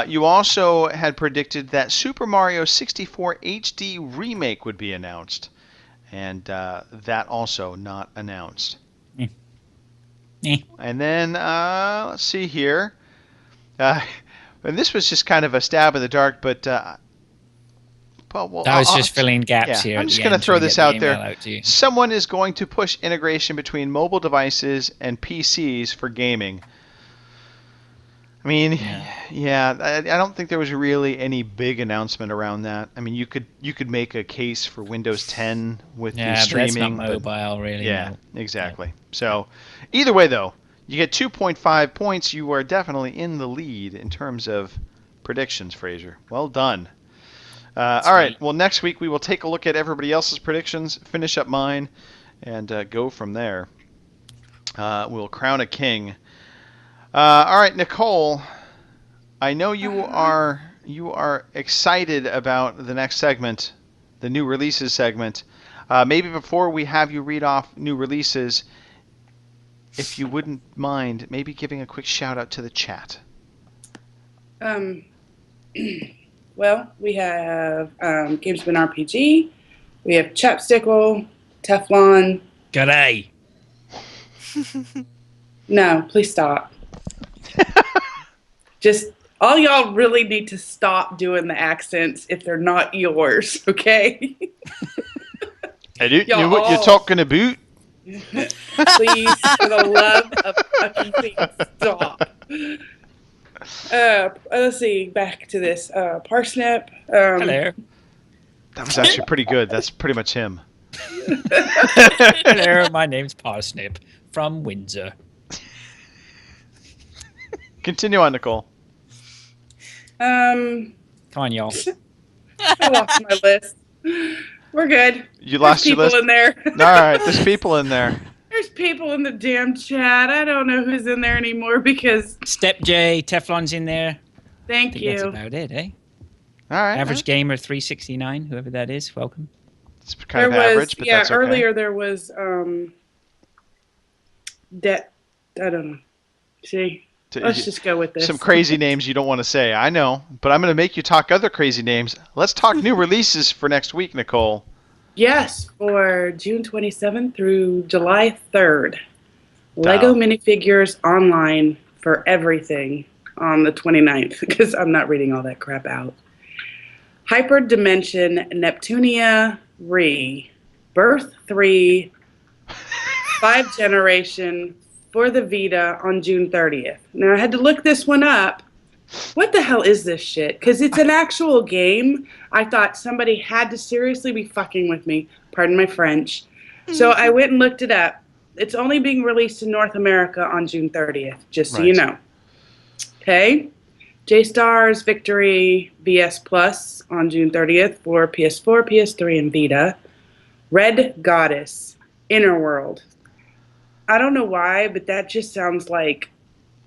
You also had predicted that Super Mario 64 HD Remake would be announced. And that also not announced. And then, let's see here. And this was just kind of a stab in the dark, but... I was just filling gaps here. I'm just going to throw this out there. Someone is going to push integration between mobile devices and PCs for gaming. I mean, I don't think there was really any big announcement around that. I mean, you could make a case for Windows 10 with the streaming. But that's not mobile, really. Yeah, exactly. So, either way, though, you get 2.5 points. You are definitely in the lead in terms of predictions, Fraser. Well done. All right. Well, next week we will take a look at everybody else's predictions, finish up mine, and go from there. We'll crown a king. All right, Nicole. I know you are excited about the next segment, the new releases segment. Maybe before we have you read off new releases, if you wouldn't mind, maybe giving a quick shout out to the chat. Well, we have GameSpin RPG. We have Chapstickle, Teflon. G'day. No, please stop. Just all y'all really need to stop doing the accents if they're not yours, okay? I don't know what you're talking about. Please, for the love of fucking please, stop. Let's see, back to this. Parsnip. Hello. That was actually pretty good. That's pretty much him. Hello, my name's Parsnip from Windsor. Continue on, Nicole. Come on, y'all. I lost my list. We're good. You lost your list? There's people in there. All right, there's people in there. There's people in the damn chat. I don't know who's in there anymore because... Step J, Teflon's in there. Thank you. That's about it, eh? All right. Average Gamer 369, whoever that is, welcome. It's kind of average, but that's okay. Earlier there was... I don't know. See... Let's just go with this. Some crazy names you don't want to say. I know, but I'm going to make you talk other crazy names. Let's talk new releases for next week, Nicole. Yes, for June 27th through July 3rd. Lego minifigures online for everything on the 29th, because I'm not reading all that crap out. Hyper Dimension Neptunia Re. Birth 3. 5 Generation for the Vita on June 30th. Now, I had to look this one up. What the hell is this shit? Because it's an actual game. I thought somebody had to seriously be fucking with me. Pardon my French. So I went and looked it up. it's only being released in North America on June 30th, just so you know. Okay? J-Stars Victory BS Plus on June 30th for PS4, PS3, and Vita. Red Goddess Inner World. I don't know why, but that just sounds like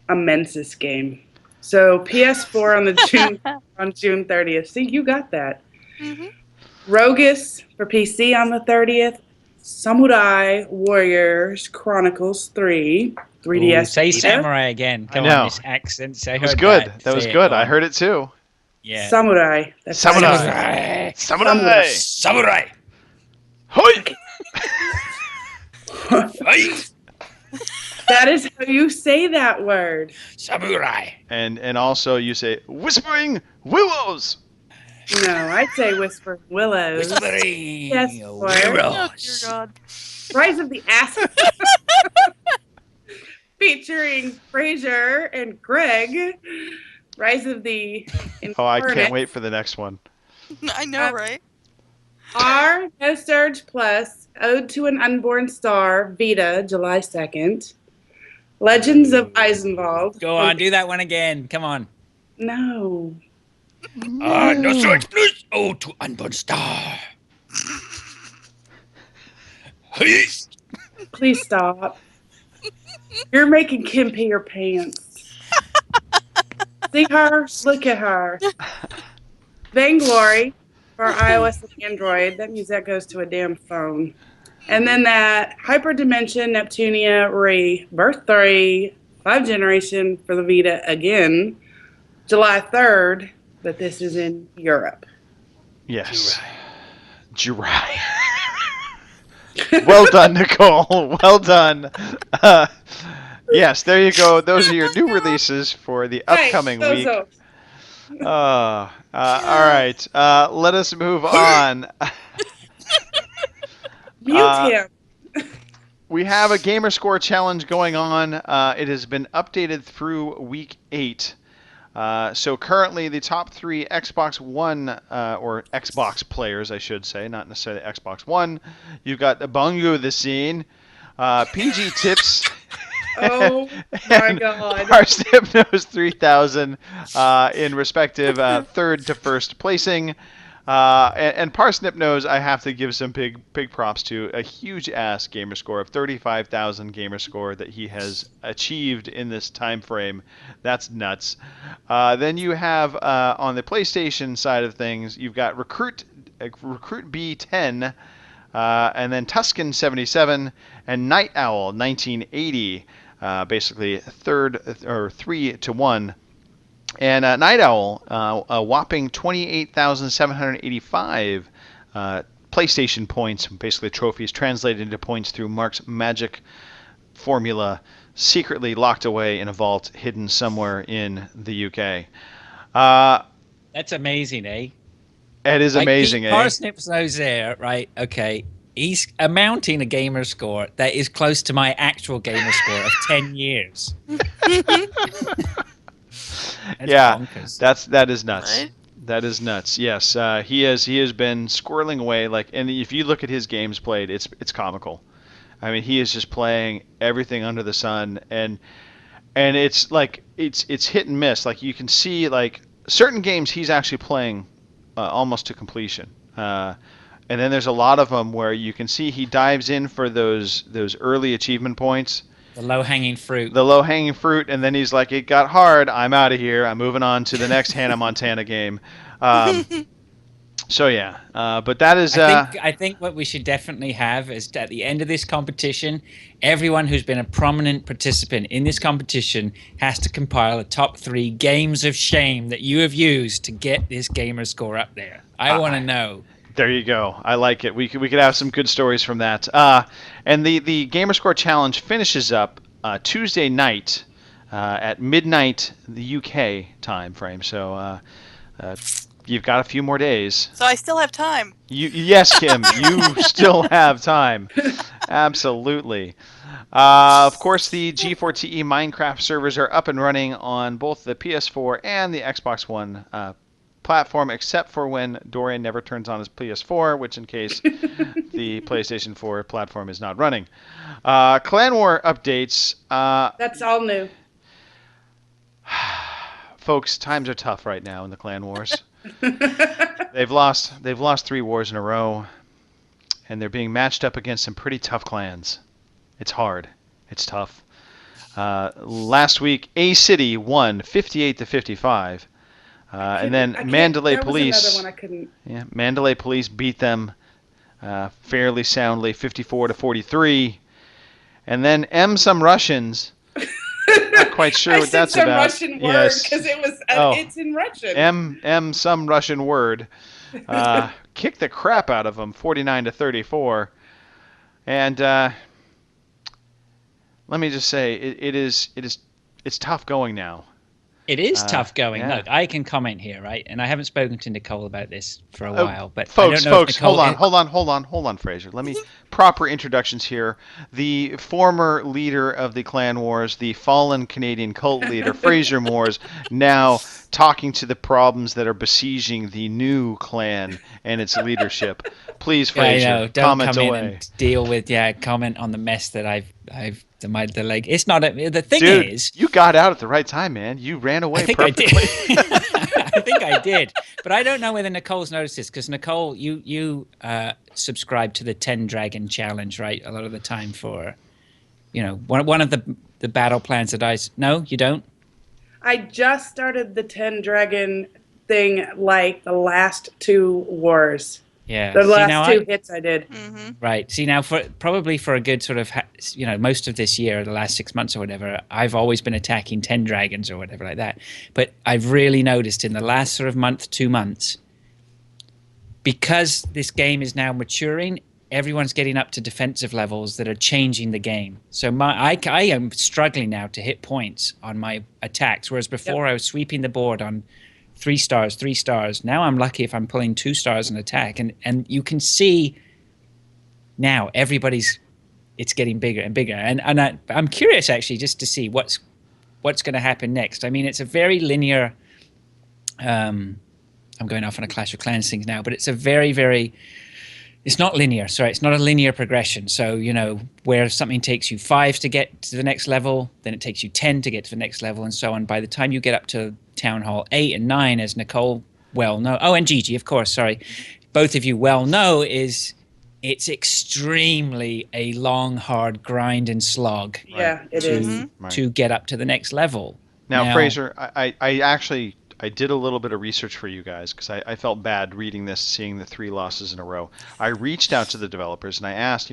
a Mensis game. So PS4 on June 30th. See, you got that. Mm-hmm. Rogus for PC on the 30th. Samurai Warriors Chronicles 3. 3DS. Ooh, say Vita. Samurai again. Come on, this accent. That was good. That was good. I heard it too. Yeah. Samurai. Samurai. Samurai. Samurai. Hoi! That is how you say that word. Samurai. And also you say Whispering Willows. No, I'd say Whispering Willows. Whispering yes, Willows. Oh, dear God. Rise of the Asp. Featuring Fraser and Greg. Rise of the Infernax. Oh, I can't wait for the next one. I know, right? R No Surge Plus, Ode to an Unborn Star, Vita, July 2nd. Legends of Eisenwald. Go on, do that one again. Come on. No. No Surge Plus, Ode to Unborn Star. Please stop. You're making Kim pee her pants. See her? Look at her. Vainglory for iOS and Android. That means that goes to a damn phone. And then that Hyperdimension Neptunia Rebirth 3 5th generation for the Vita again, July 3rd, but this is in Europe. Yes. Jurai. Well done, Nicole. Well done. Yes, there you go. Those are your new releases for the upcoming week. All right. Let us move on. Mute him. We have a Gamerscore challenge going on. It has been updated through week 8. So currently the top 3 Xbox One, or Xbox players, I should say, not necessarily Xbox One. You've got Bungo the Scene, PG Tips. Oh my God. Parsnip Knows 3000 in respective third to first placing. And Parsnip Knows, I have to give some big props to a huge ass gamer score of 35,000 gamer score that he has achieved in this time frame. That's nuts. Then you have on the PlayStation side of things, you've got Recruit B10, and then Tuscan 77 and Night Owl 1980. Basically third or 3 to 1. And Night Owl, a whopping 28,785 PlayStation points, basically trophies translated into points through Mark's magic formula, secretly locked away in a vault hidden somewhere in the UK. That's amazing, eh? It is amazing, eh? Parsnips knows there, right? Okay. He's amounting a gamer score that is close to my actual gamer score of 10 years. That is nuts. Right? That is nuts. Yes, he has been squirreling away and if you look at his games played, it's comical. I mean, he is just playing everything under the sun, and it's like it's hit and miss. Like you can see, like certain games he's actually playing almost to completion. And then there's a lot of them where you can see he dives in for those early achievement points. The low-hanging fruit. And then he's like, it got hard. I'm out of here. I'm moving on to the next Hannah Montana game. So yeah, but that is. I think what we should definitely have is at the end of this competition, everyone who's been a prominent participant in this competition has to compile a top 3 games of shame that you have used to get this gamer score up there. I want to know. There you go. I like it. We could have some good stories from that. And the Gamerscore Challenge finishes up Tuesday night at midnight, the UK time frame. So you've got a few more days. So I still have time. Yes, Kim, you still have time. Absolutely. Of course, the G4TE Minecraft servers are up and running on both the PS4 and the Xbox One platform, except for when Dorian never turns on his PS4, which in case the PlayStation 4 platform is not running. Clan War updates. That's all new. Folks, times are tough right now in the Clan Wars. They've lost 3 wars in a row, and they're being matched up against some pretty tough clans. It's hard. It's tough. Last week, A City won 58-55, and then Mandalay Police. Another one I couldn't. Yeah, Mandalay Police beat them fairly soundly, 54-43, and then Some Russians. Not quite sure what that's about. I said some Russian word because it was. It's in Russian. Some Russian word. Kicked the crap out of them, 49-34, and let me just say, it's tough going now. It is tough going. Yeah. Look, I can comment here, right? And I haven't spoken to Nicole about this for a while, but folks, I don't know if Nicole... hold on, Fraser. Let me proper introductions here. The former leader of the Clan Wars, the fallen Canadian cult leader, Fraser Moores, now talking to the problems that are besieging the new clan and its leadership. Please, Fraser, don't comment come away. in and deal with comment on the mess that I've the leg. It's not the thing. Dude, is you got out at the right time, man. You ran away perfectly. I think I did, but I don't know whether Nicole's noticed this because Nicole, you subscribe to the 10 Dragon Challenge, right? A lot of the time for, one of the battle plans that no, you don't. I just started the 10 Dragon thing like the last 2 wars. Yeah, the last 2 hits I did. Mm-hmm. Right. See, now probably for a good sort of most of this year, the last 6 months or whatever, I've always been attacking 10 dragons or whatever like that. But I've really noticed in the last sort of month, 2 months, because this game is now maturing, everyone's getting up to defensive levels that are changing the game. So I am struggling now to hit points on my attacks, whereas before I was sweeping the board on 3 stars, 3 stars. Now I'm lucky if I'm pulling 2 stars in attack. And you can see now it's getting bigger and bigger. And I'm curious actually just to see what's going to happen next. I mean, it's a very linear, I'm going off on a Clash of Clans thing now, but it's a very, very, it's not linear. Sorry, it's not a linear progression. So, where something takes you 5 to get to the next level, then it takes you 10 to get to the next level and so on. By the time you get up to Town Hall 8 and 9, as Nicole well know, and Gigi, of course, sorry, both of you well know, it's extremely a long, hard grind and slog. Yeah, it is. To get up to the next level. Now Fraser, I did a little bit of research for you guys because I felt bad reading this, seeing the 3 losses in a row. I reached out to the developers and I asked,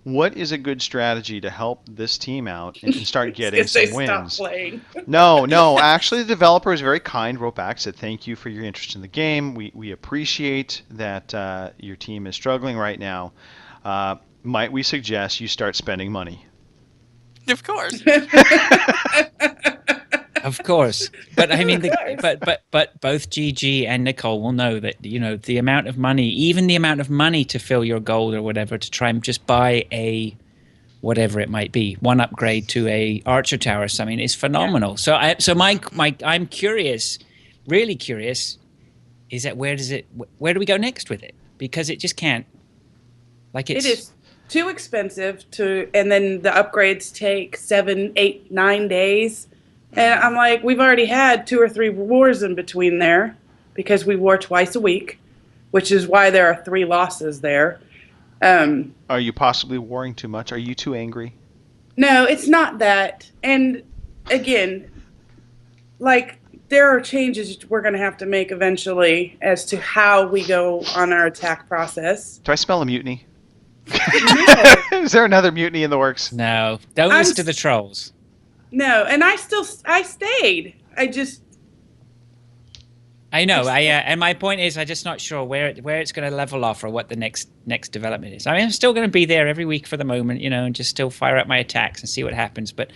what is a good strategy to help this team out and start getting some wins? Stop playing. No. Actually, the developer was very kind, wrote back, said thank you for your interest in the game. We appreciate that your team is struggling right now. Might we suggest you start spending money? Of course. Of course, but I mean, but both Gigi and Nicole will know that the amount of money, even the amount of money to fill your gold or whatever, to try and just buy a whatever it might be, one upgrade to a Archer Tower or something is phenomenal. Yeah. I'm curious, really curious, is that where do we go next with it? Because it just can't. It is too expensive and then the upgrades take 7, 8, 9 days. And I'm like, we've already had 2 or 3 wars in between there because we war twice a week, which is why there are 3 losses there. Are you possibly warring too much? Are you too angry? No, it's not that. And again, there are changes we're going to have to make eventually as to how we go on our attack process. Do I smell a mutiny? No. Is there another mutiny in the works? No, don't listen to the trolls. No, and I stayed. I know. And my point is, I'm just not sure where it's going to level off or what the next development is. I mean, I'm still going to be there every week for the moment, and just still fire up my attacks and see what happens. But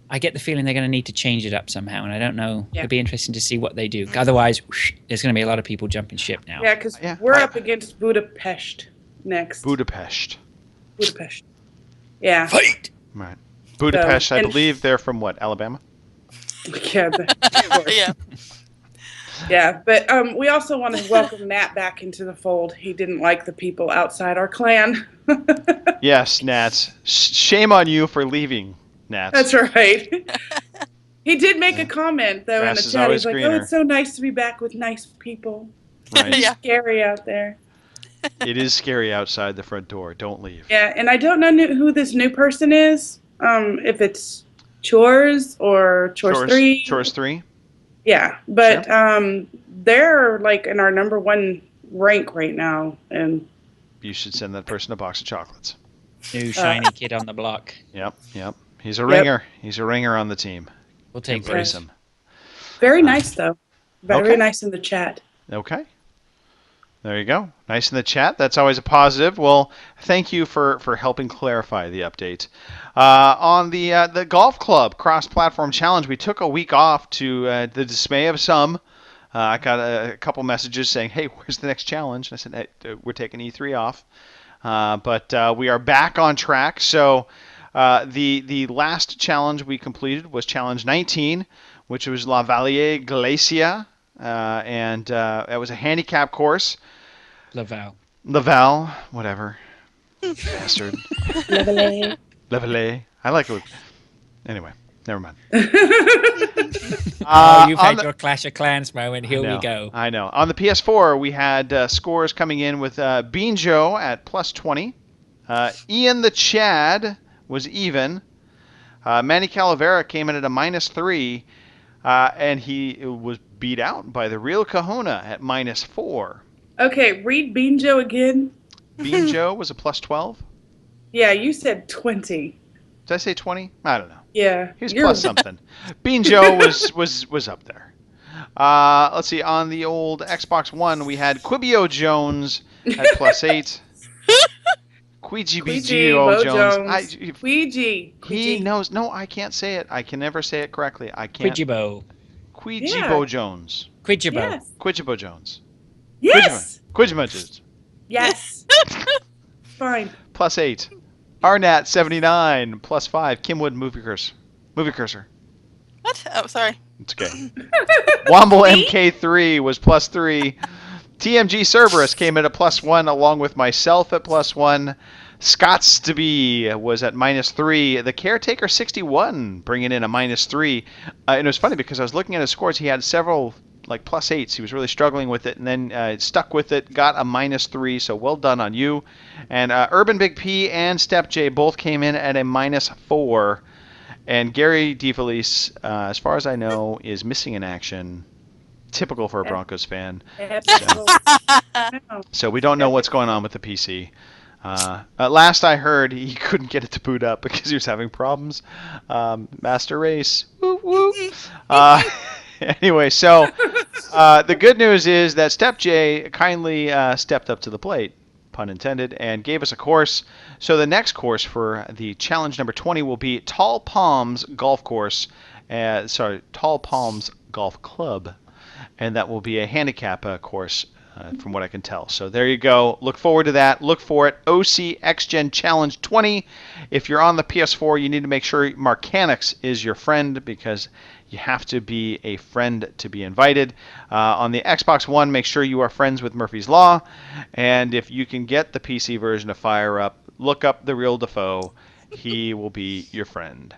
I get the feeling they're going to need to change it up somehow, and I don't know. Yeah. It'd be interesting to see what they do. Otherwise, there's going to be a lot of people jumping ship now. Yeah, because we're up against Budapest next. Budapest. Yeah. Fight. Right. Budapest, I believe they're from what? Alabama? Yeah. Yeah. Yeah, but we also want to welcome Nat back into the fold. He didn't like the people outside our clan. Yes, Nats. Shame on you for leaving, Nats. That's right. He did make a comment, though, Grass in the is chat. always He's like, greener. oh, it's so nice to be back with nice people. Right. Yeah. It's scary out there. It is scary outside the front door. Don't leave. Yeah, and I don't know who this new person is. If it's Chores or Chores 3. Chores 3? Yeah, but they're like in our number 1 rank right now, and You should send that person a box of chocolates. New shiny kid on the block. Yep. He's a ringer. He's a ringer on the team. We'll take Embrace those. him. very nice though. Very okay. nice in the chat. Okay. There you go. Nice in the chat. That's always a positive. Well, thank you for helping clarify the update. On the golf club cross-platform challenge, we took a week off to the dismay of some. I got a couple messages saying, "Hey, where's the next challenge?" And I said, hey, "We're taking E3 off." But we are back on track. So the last challenge we completed was challenge 19, which was La Valle Glacia, and it was a handicap course. Laval, whatever. Bastard. Laval. I like it. Anyway, never mind. You've had your Clash of Clans moment. Here we go. I know. On the PS4, we had scores coming in with Bean Joe at +20. Ian the Chad was even. Manny Calavera came in at a -3. And he was beat out by the real Kahuna at -4. Okay, read Bean Joe again. Bean Joe was a +12. Yeah, you said 20. Did I say 20? I don't know. Yeah. He was plus something. Bean Joe was up there. Let's see. On the old Xbox One, we had Quibio Jones at +8. Quijibio Jones. Quiji. He knows. No, I can't say it. I can never say it correctly. I can't. Quijibo Jones. Quijibo. Yes. Quijibo Jones. Yes. Quijima Jones. Yes. Fine. +8. Arnat 79 +5. Kimwood Movie Cursor. What? Oh, sorry. It's okay. Womble MK3 was +3. TMG Cerberus came in at +1 along with myself at +1. Scott's to be was at -3. The Caretaker 61 bringing in a -3. And it was funny because I was looking at his scores. He had several like +8s. He was really struggling with it, and then stuck with it, got a -3. So well done on you. And Urban Big P and Step J both came in at a -4. And Gary DeFelice, as far as I know, is missing in action. Typical for a Broncos fan. So we don't know what's going on with the PC. Last I heard, he couldn't get it to boot up because he was having problems. Master Race. Woo, woo. Anyway, so the good news is that Step J kindly stepped up to the plate, pun intended, and gave us a course. So the next course for the challenge number 20 will be Tall Palms Golf Course. Tall Palms Golf Club. And that will be a handicap course, from what I can tell. So there you go. Look forward to that. Look for it. OC X-Gen Challenge 20. If you're on the PS4, you need to make sure Marcanix is your friend because you have to be a friend to be invited. On the Xbox One, make sure you are friends with Murphy's Law. And if you can get the PC version of Fire Up, look up The Real Defoe. He will be your friend.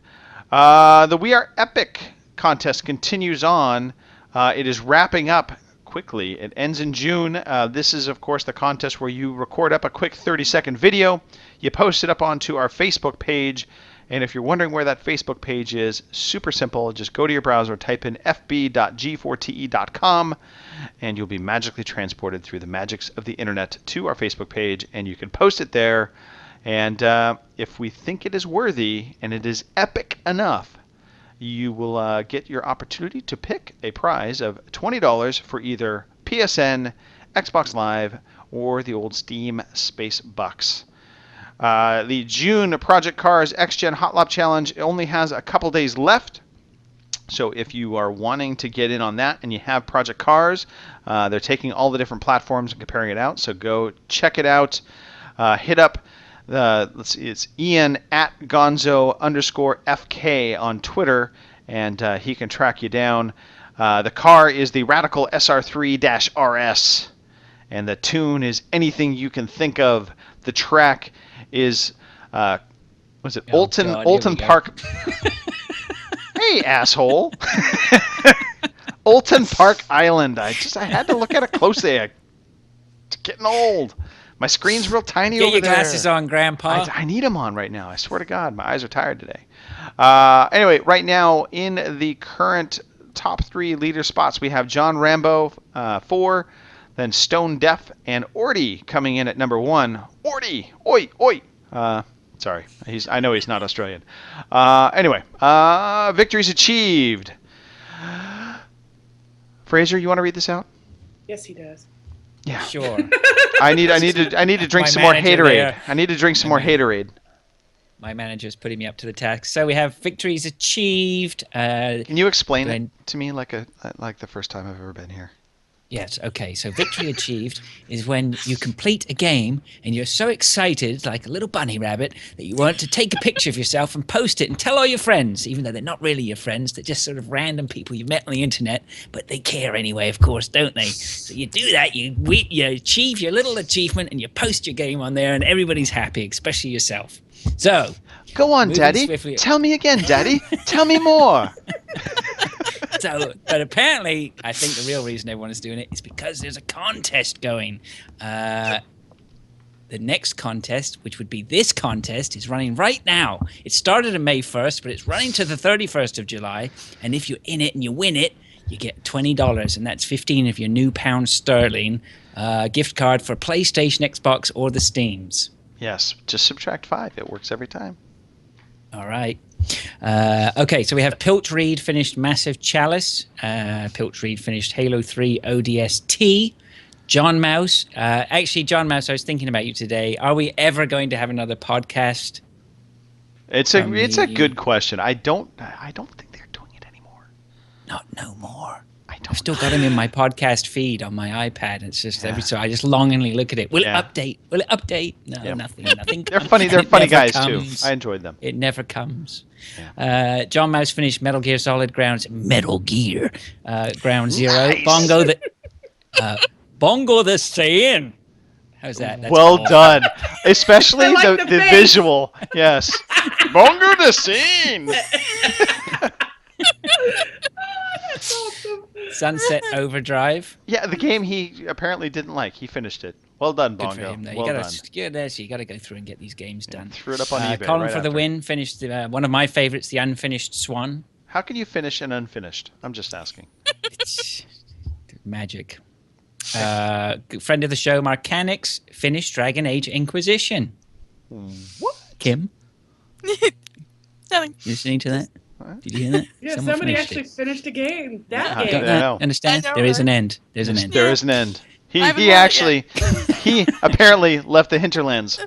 The We Are Epic contest continues on. It is wrapping up quickly. It ends in June. This is, of course, the contest where you record up a quick 30-second video. You post it up onto our Facebook page. And if you're wondering where that Facebook page is, super simple. Just go to your browser, type in fb.g4te.com, and you'll be magically transported through the magics of the internet to our Facebook page, and you can post it there. And if we think it is worthy and it is epic enough, you will get your opportunity to pick a prize of $20 for either PSN, Xbox Live, or the old Steam Space Bucks. The June Project Cars X-Gen Hot Lap Challenge only has a couple days left. So if you are wanting to get in on that and you have Project Cars, they're taking all the different platforms and comparing it out. So go check it out. Hit up let's see, it's Ian at Gonzo_FK on Twitter, and he can track you down. The car is the Radical SR3-RS, and the tune is Anything You Can Think Of. The track is, was it Olton Park? Hey, asshole! Olton Park Island. I had to look at it closely. It's getting old. My screen's real tiny over there. Get your glasses on, Grandpa. I need them on right now. I swear to God, my eyes are tired today. Anyway, right now in the current top 3 leader spots, we have John Rambo 4, then Stone Deaf, and Orty coming in at number 1. Orty, oi, oi. Sorry, I know he's not Australian. Anyway, victories achieved. Fraser, you want to read this out? Yes, he does. Yeah. Sure. I need to drink some more Haterade. I need to drink some more Haterade. My manager's putting me up to the task. So we have victories achieved. Can you explain it to me like the first time I've ever been here? Yes, okay. So victory achieved is when you complete a game and you're so excited, like a little bunny rabbit, that you want to take a picture of yourself and post it and tell all your friends, even though they're not really your friends. They're just sort of random people you've met on the internet, but they care anyway, of course, don't they? So you do that, you achieve your little achievement, and you post your game on there, and everybody's happy, especially yourself. So, go on, Daddy. Swiftly. Tell me again, Daddy. Tell me more. So, but apparently, I think the real reason everyone is doing it is because there's a contest going. The next contest, which would be this contest, is running right now. It started on May 1st, but it's running to the 31st of July. And if you're in it and you win it, you get $20, and that's 15 of your new pounds sterling gift card for PlayStation, Xbox, or the Steams. Yes, just subtract 5. It works every time. All right. Okay, so we have Pilch Reed finished Massive Chalice. Pilch Reed finished Halo 3 ODST. John Mouse. Actually, John Mouse, I was thinking about you today. Are we ever going to have another podcast? It's a good question. I don't think they're doing it anymore. Not no more. I've still got him in my podcast feed on my iPad. It's just so I just longingly look at it. Will it update? Will it update? No, nothing. They're funny. They're funny guys too. I enjoyed them. It never comes. Yeah. John Mouse finished Metal Gear Solid Ground Zero. Nice. Bongo the Saiyan. How's that? That's well awesome. done. Especially like the face. visual. Yes. Bongo the scene. That's awesome. Sunset Overdrive. Yeah, the game he apparently didn't like. He finished it. Well done, Good Bongo. for him. Though. Well done. You got to go through and get these games done. Threw it up on eBay. Colin right for the after. win finished one of my favorites, the Unfinished Swan. How can you finish an unfinished? I'm just asking. It's magic. Friend of the show, Marcanix, finished Dragon Age Inquisition. What? Kim? Nothing. You listening to that? Did you hear that? Yeah, Someone somebody finished actually it. finished a game. That Yeah, game. I know. Understand? I know, There is right? an end. There's an end. There is an end. I haven't He won it actually he apparently left the hinterlands.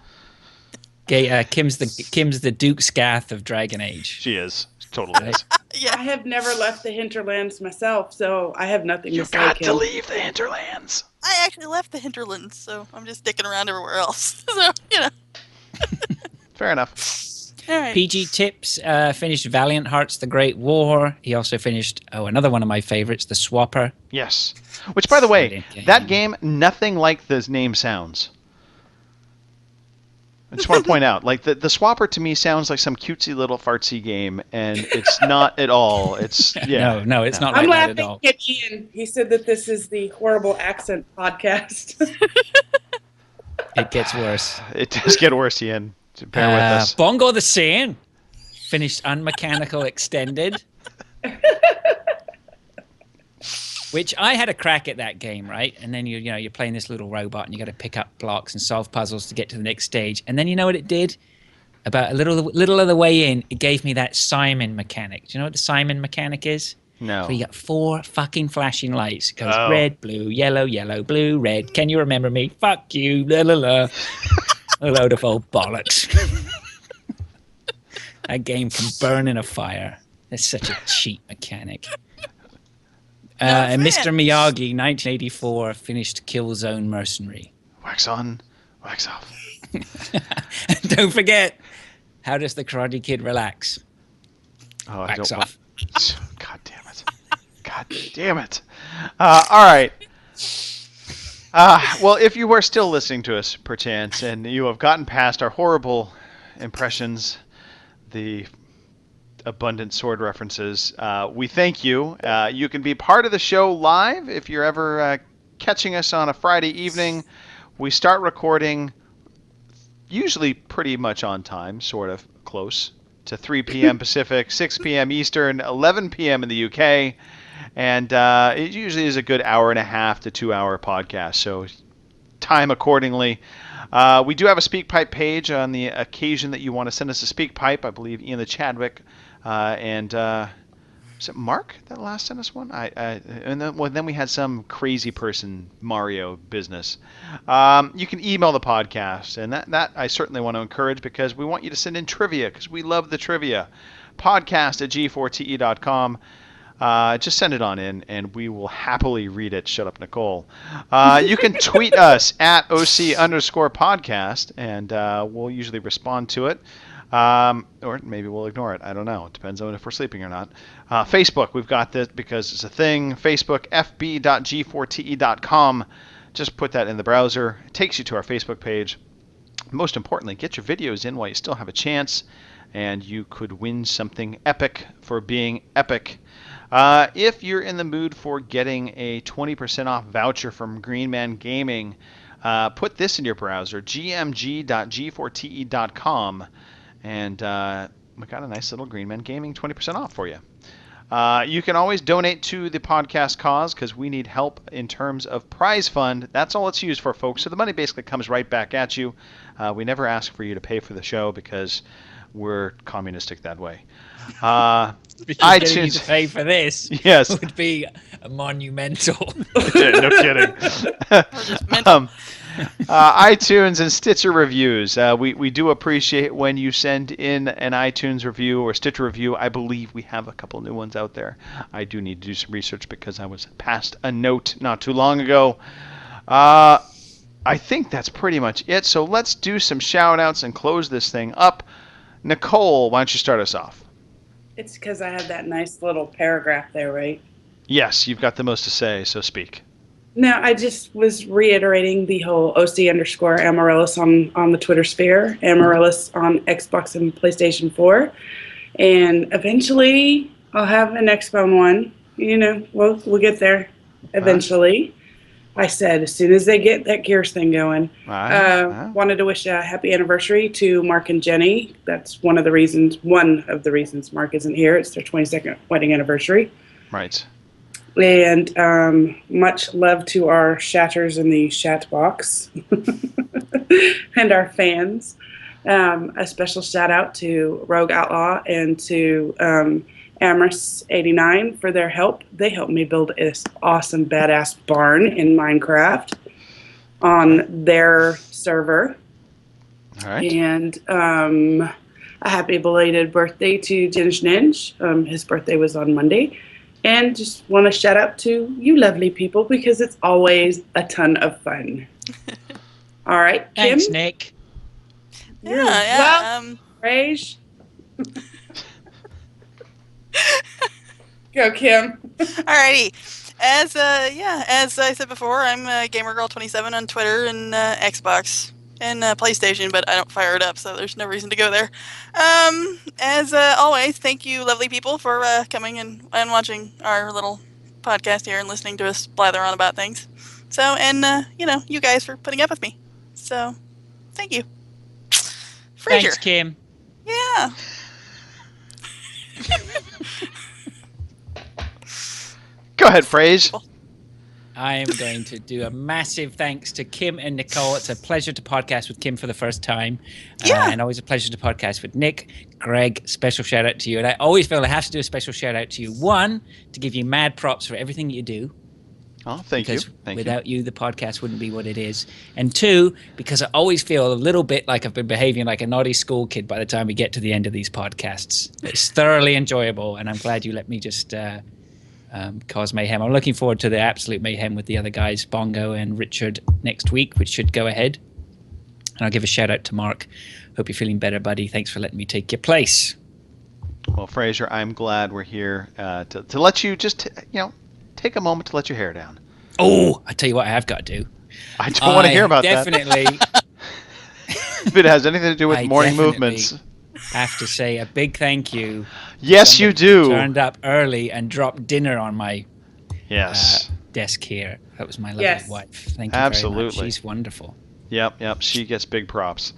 Okay, Kim's the Duke Scath of Dragon Age. She is. Totally is. Yeah. I have never left the hinterlands myself, so I have nothing You to say. got to Kim. leave the hinterlands. I actually left the hinterlands, so I'm just sticking around everywhere else. So, Fair enough. All right. PG Tips finished Valiant Hearts: The Great War. He also finished another one of my favorites, The Swapper. Yes. Which, by the way, Brilliant game. that game, nothing like the name sounds. I just want to point out, like the Swapper to me sounds like some cutesy little fartsy game, and it's not at all. It's No, it's not I'm like that at laughing all. at Ian. He said that this is the horrible accent podcast. It gets worse. It does get worse, Ian. So bear with us. Bongo the Saiyan finished Unmechanical Extended. Which I had a crack at that game, right? And then you're playing this little robot and you got to pick up blocks and solve puzzles to get to the next stage. And then you know what it did? About a little of the way in, it gave me that Simon mechanic. Do you know what the Simon mechanic is? No. So you got 4 fucking flashing lights. It goes Oh. red, blue, yellow, yellow, blue, red. Can you remember me? Fuck you. La la la. A load of old bollocks. That game can burn in a fire. That's such a cheap mechanic. And Mr. Miyagi, 1984, finished Killzone Mercenary. Wax on, wax off. Don't forget, how does the Karate Kid relax? Oh, I Wax don't off. God damn it. God God damn it. All right. Well, if you are still listening to us, perchance, and you have gotten past our horrible impressions, the abundant sword references, we thank you. You can be part of the show live if you're ever catching us on a Friday evening. We start recording usually pretty much on time, sort of close to 3 p.m. Pacific, 6 p.m. Eastern, 11 p.m. in the UK. And it usually is a good hour and a half to 2 hour podcast, so time accordingly. We do have a SpeakPipe page on the occasion that you want to send us a SpeakPipe. I believe Ian the Chadwick and was it Mark that last sent us one? And then we had some crazy person Mario business. You can email the podcast, and that I certainly want to encourage because we want you to send in trivia because we love the trivia. Podcast@g4te.com. Just send it on in, and we will happily read it. Shut up, Nicole. You can tweet us at OC_podcast, and we'll usually respond to it. Or maybe we'll ignore it. I don't know. It depends on if we're sleeping or not. Facebook, we've got this because it's a thing. Facebook, fb.g4te.com. Just put that in the browser. It takes you to our Facebook page. Most importantly, get your videos in while you still have a chance, and you could win something epic for being epic. If you're in the mood for getting a 20% off voucher from Green Man Gaming, put this in your browser, gmg.g4te.com, and we got a nice little Green Man Gaming 20% off for you. You can always donate to the podcast cause because we need help in terms of prize fund. That's all it's used for, folks. So the money basically comes right back at you. We never ask for you to pay for the show because we're communistic that way. iTunes getting you to pay for this, yes, would be monumental. No kidding. iTunes and Stitcher reviews. We do appreciate when you send in an iTunes review or Stitcher review. I believe we have a couple new ones out there. I do need to do some research because I was passed a note not too long ago. I think that's pretty much it. So let's do some shout outs and close this thing up. Nicole, why don't you start us off? It's because I had that nice little paragraph there, right? Yes, you've got the most to say, so speak. No, I just was reiterating the whole OC_Amaryllis on the Twitter sphere, Amaryllis on Xbox and PlayStation 4, and eventually I'll have an Xbox One. You know, we'll get there eventually. I said as soon as they get that Gears thing going. Wanted to wish a happy anniversary to Mark and Jenny. That's one of the reasons Mark isn't here. It's their 22nd wedding anniversary. Right. And much love to our shatters in the chat box and our fans. A special shout out to Rogue Outlaw and to Amorous89 for their help. They helped me build this awesome badass barn in Minecraft on their server. All right. And a happy belated birthday to Jinj Ninj. His birthday was on Monday. And just want to shout out to you lovely people because it's always a ton of fun. All right, Kim? Thanks, Nick. Yeah. Rage. Go, Kim. Alrighty. As I said before, I'm GamerGirl27 on Twitter and Xbox and PlayStation, but I don't fire it up, so there's no reason to go there. As always, thank you, lovely people, for coming and watching our little podcast here and listening to us blather on about things. So, and you guys for putting up with me. So, thank you. Frasier. Thanks, Kim. Yeah. Go ahead, Phrase. I am going to do a massive thanks to Kim and Nicole. It's a pleasure to podcast with Kim for the first time. And always a pleasure to podcast with Nick. Greg, special shout out to you. And I always feel I have to do a special shout out to you. One, to give you mad props for everything you do. Oh, thank you. Without you, the podcast wouldn't be what it is. And two, because I always feel a little bit like I've been behaving like a naughty school kid by the time we get to the end of these podcasts. It's thoroughly enjoyable, and I'm glad you let me just cause mayhem. I'm looking forward to the absolute mayhem with the other guys, Bongo and Richard, next week, which should go ahead. And I'll give a shout out to Mark. Hope you're feeling better, buddy. Thanks for letting me take your place. Well, Fraser, I'm glad we're here to let you just, take a moment to let your hair down. Oh, I tell you what I have got to do. I don't want to hear about definitely, that. If it has anything to do with morning movements. Have to say a big thank you. Yes, you do. Turned up early and dropped dinner on my yes desk here. That was my lovely wife. Thank you Absolutely. very much. She's wonderful. Yep. She gets big props.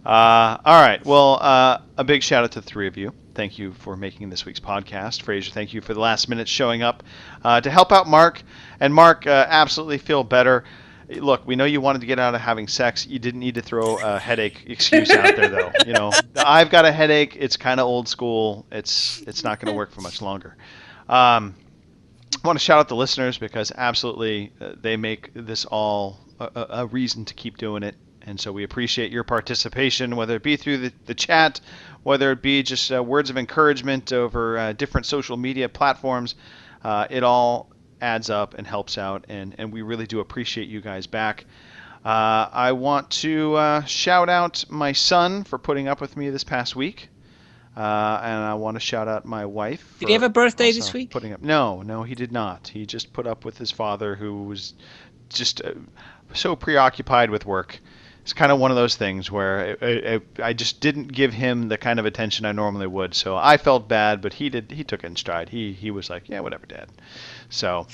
All right. Well, a big shout out to the three of you. Thank you for making this week's podcast. Fraser, thank you for the last minute showing up to help out Mark. And Mark, absolutely feel better. Look, we know you wanted to get out of having sex. You didn't need to throw a headache excuse out there, though. You know, I've got a headache. It's kind of old school. It's not going to work for much longer. I want to shout out the listeners because absolutely they make this all a reason to keep doing it. And so we appreciate your participation, whether it be through the chat, whether it be just words of encouragement over different social media platforms. It all adds up and helps out, and we really do appreciate you guys back. I want to shout out my son for putting up with me this past week, and I want to shout out my wife. Did he have a birthday this week? No, he did not. He just put up with his father, who was just so preoccupied with work. It's kind of one of those things where I just didn't give him the kind of attention I normally would. So I felt bad, but he took it in stride. He was like, yeah, whatever, Dad. So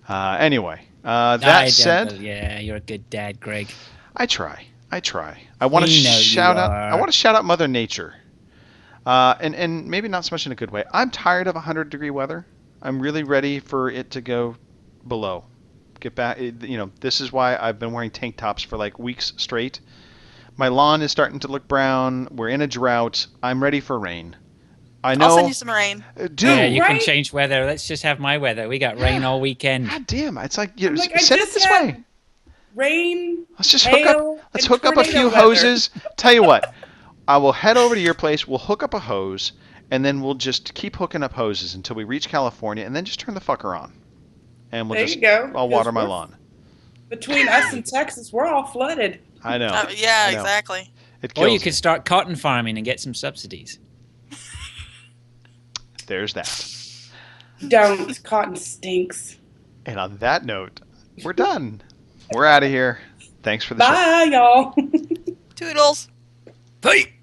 anyway, that said, yeah, you're a good dad, Greg. I try. I want to shout out Mother Nature, and maybe not so much in a good way. I'm tired of 100-degree weather. I'm really ready for it to go below. Get back, this is why I've been wearing tank tops for like weeks straight. My lawn is starting to look brown. We're in a drought. I'm ready for rain. I know. I'll send you some rain. Dude, yeah, you can change weather. Let's just have my weather. We got rain all weekend. God damn, it's like, send it this way. Rain. Let's just hook up a few hoses. Tell you what, I will head over to your place. We'll hook up a hose, and then we'll just keep hooking up hoses until we reach California, and then just turn the fucker on. And I'll water my lawn. Between us and Texas, we're all flooded. I know. Yeah, exactly. Or you could start cotton farming and get some subsidies. There's that. Don't. Cotton stinks. And on that note, we're done. We're out of here. Thanks for the show. Bye, y'all. Toodles. Bye.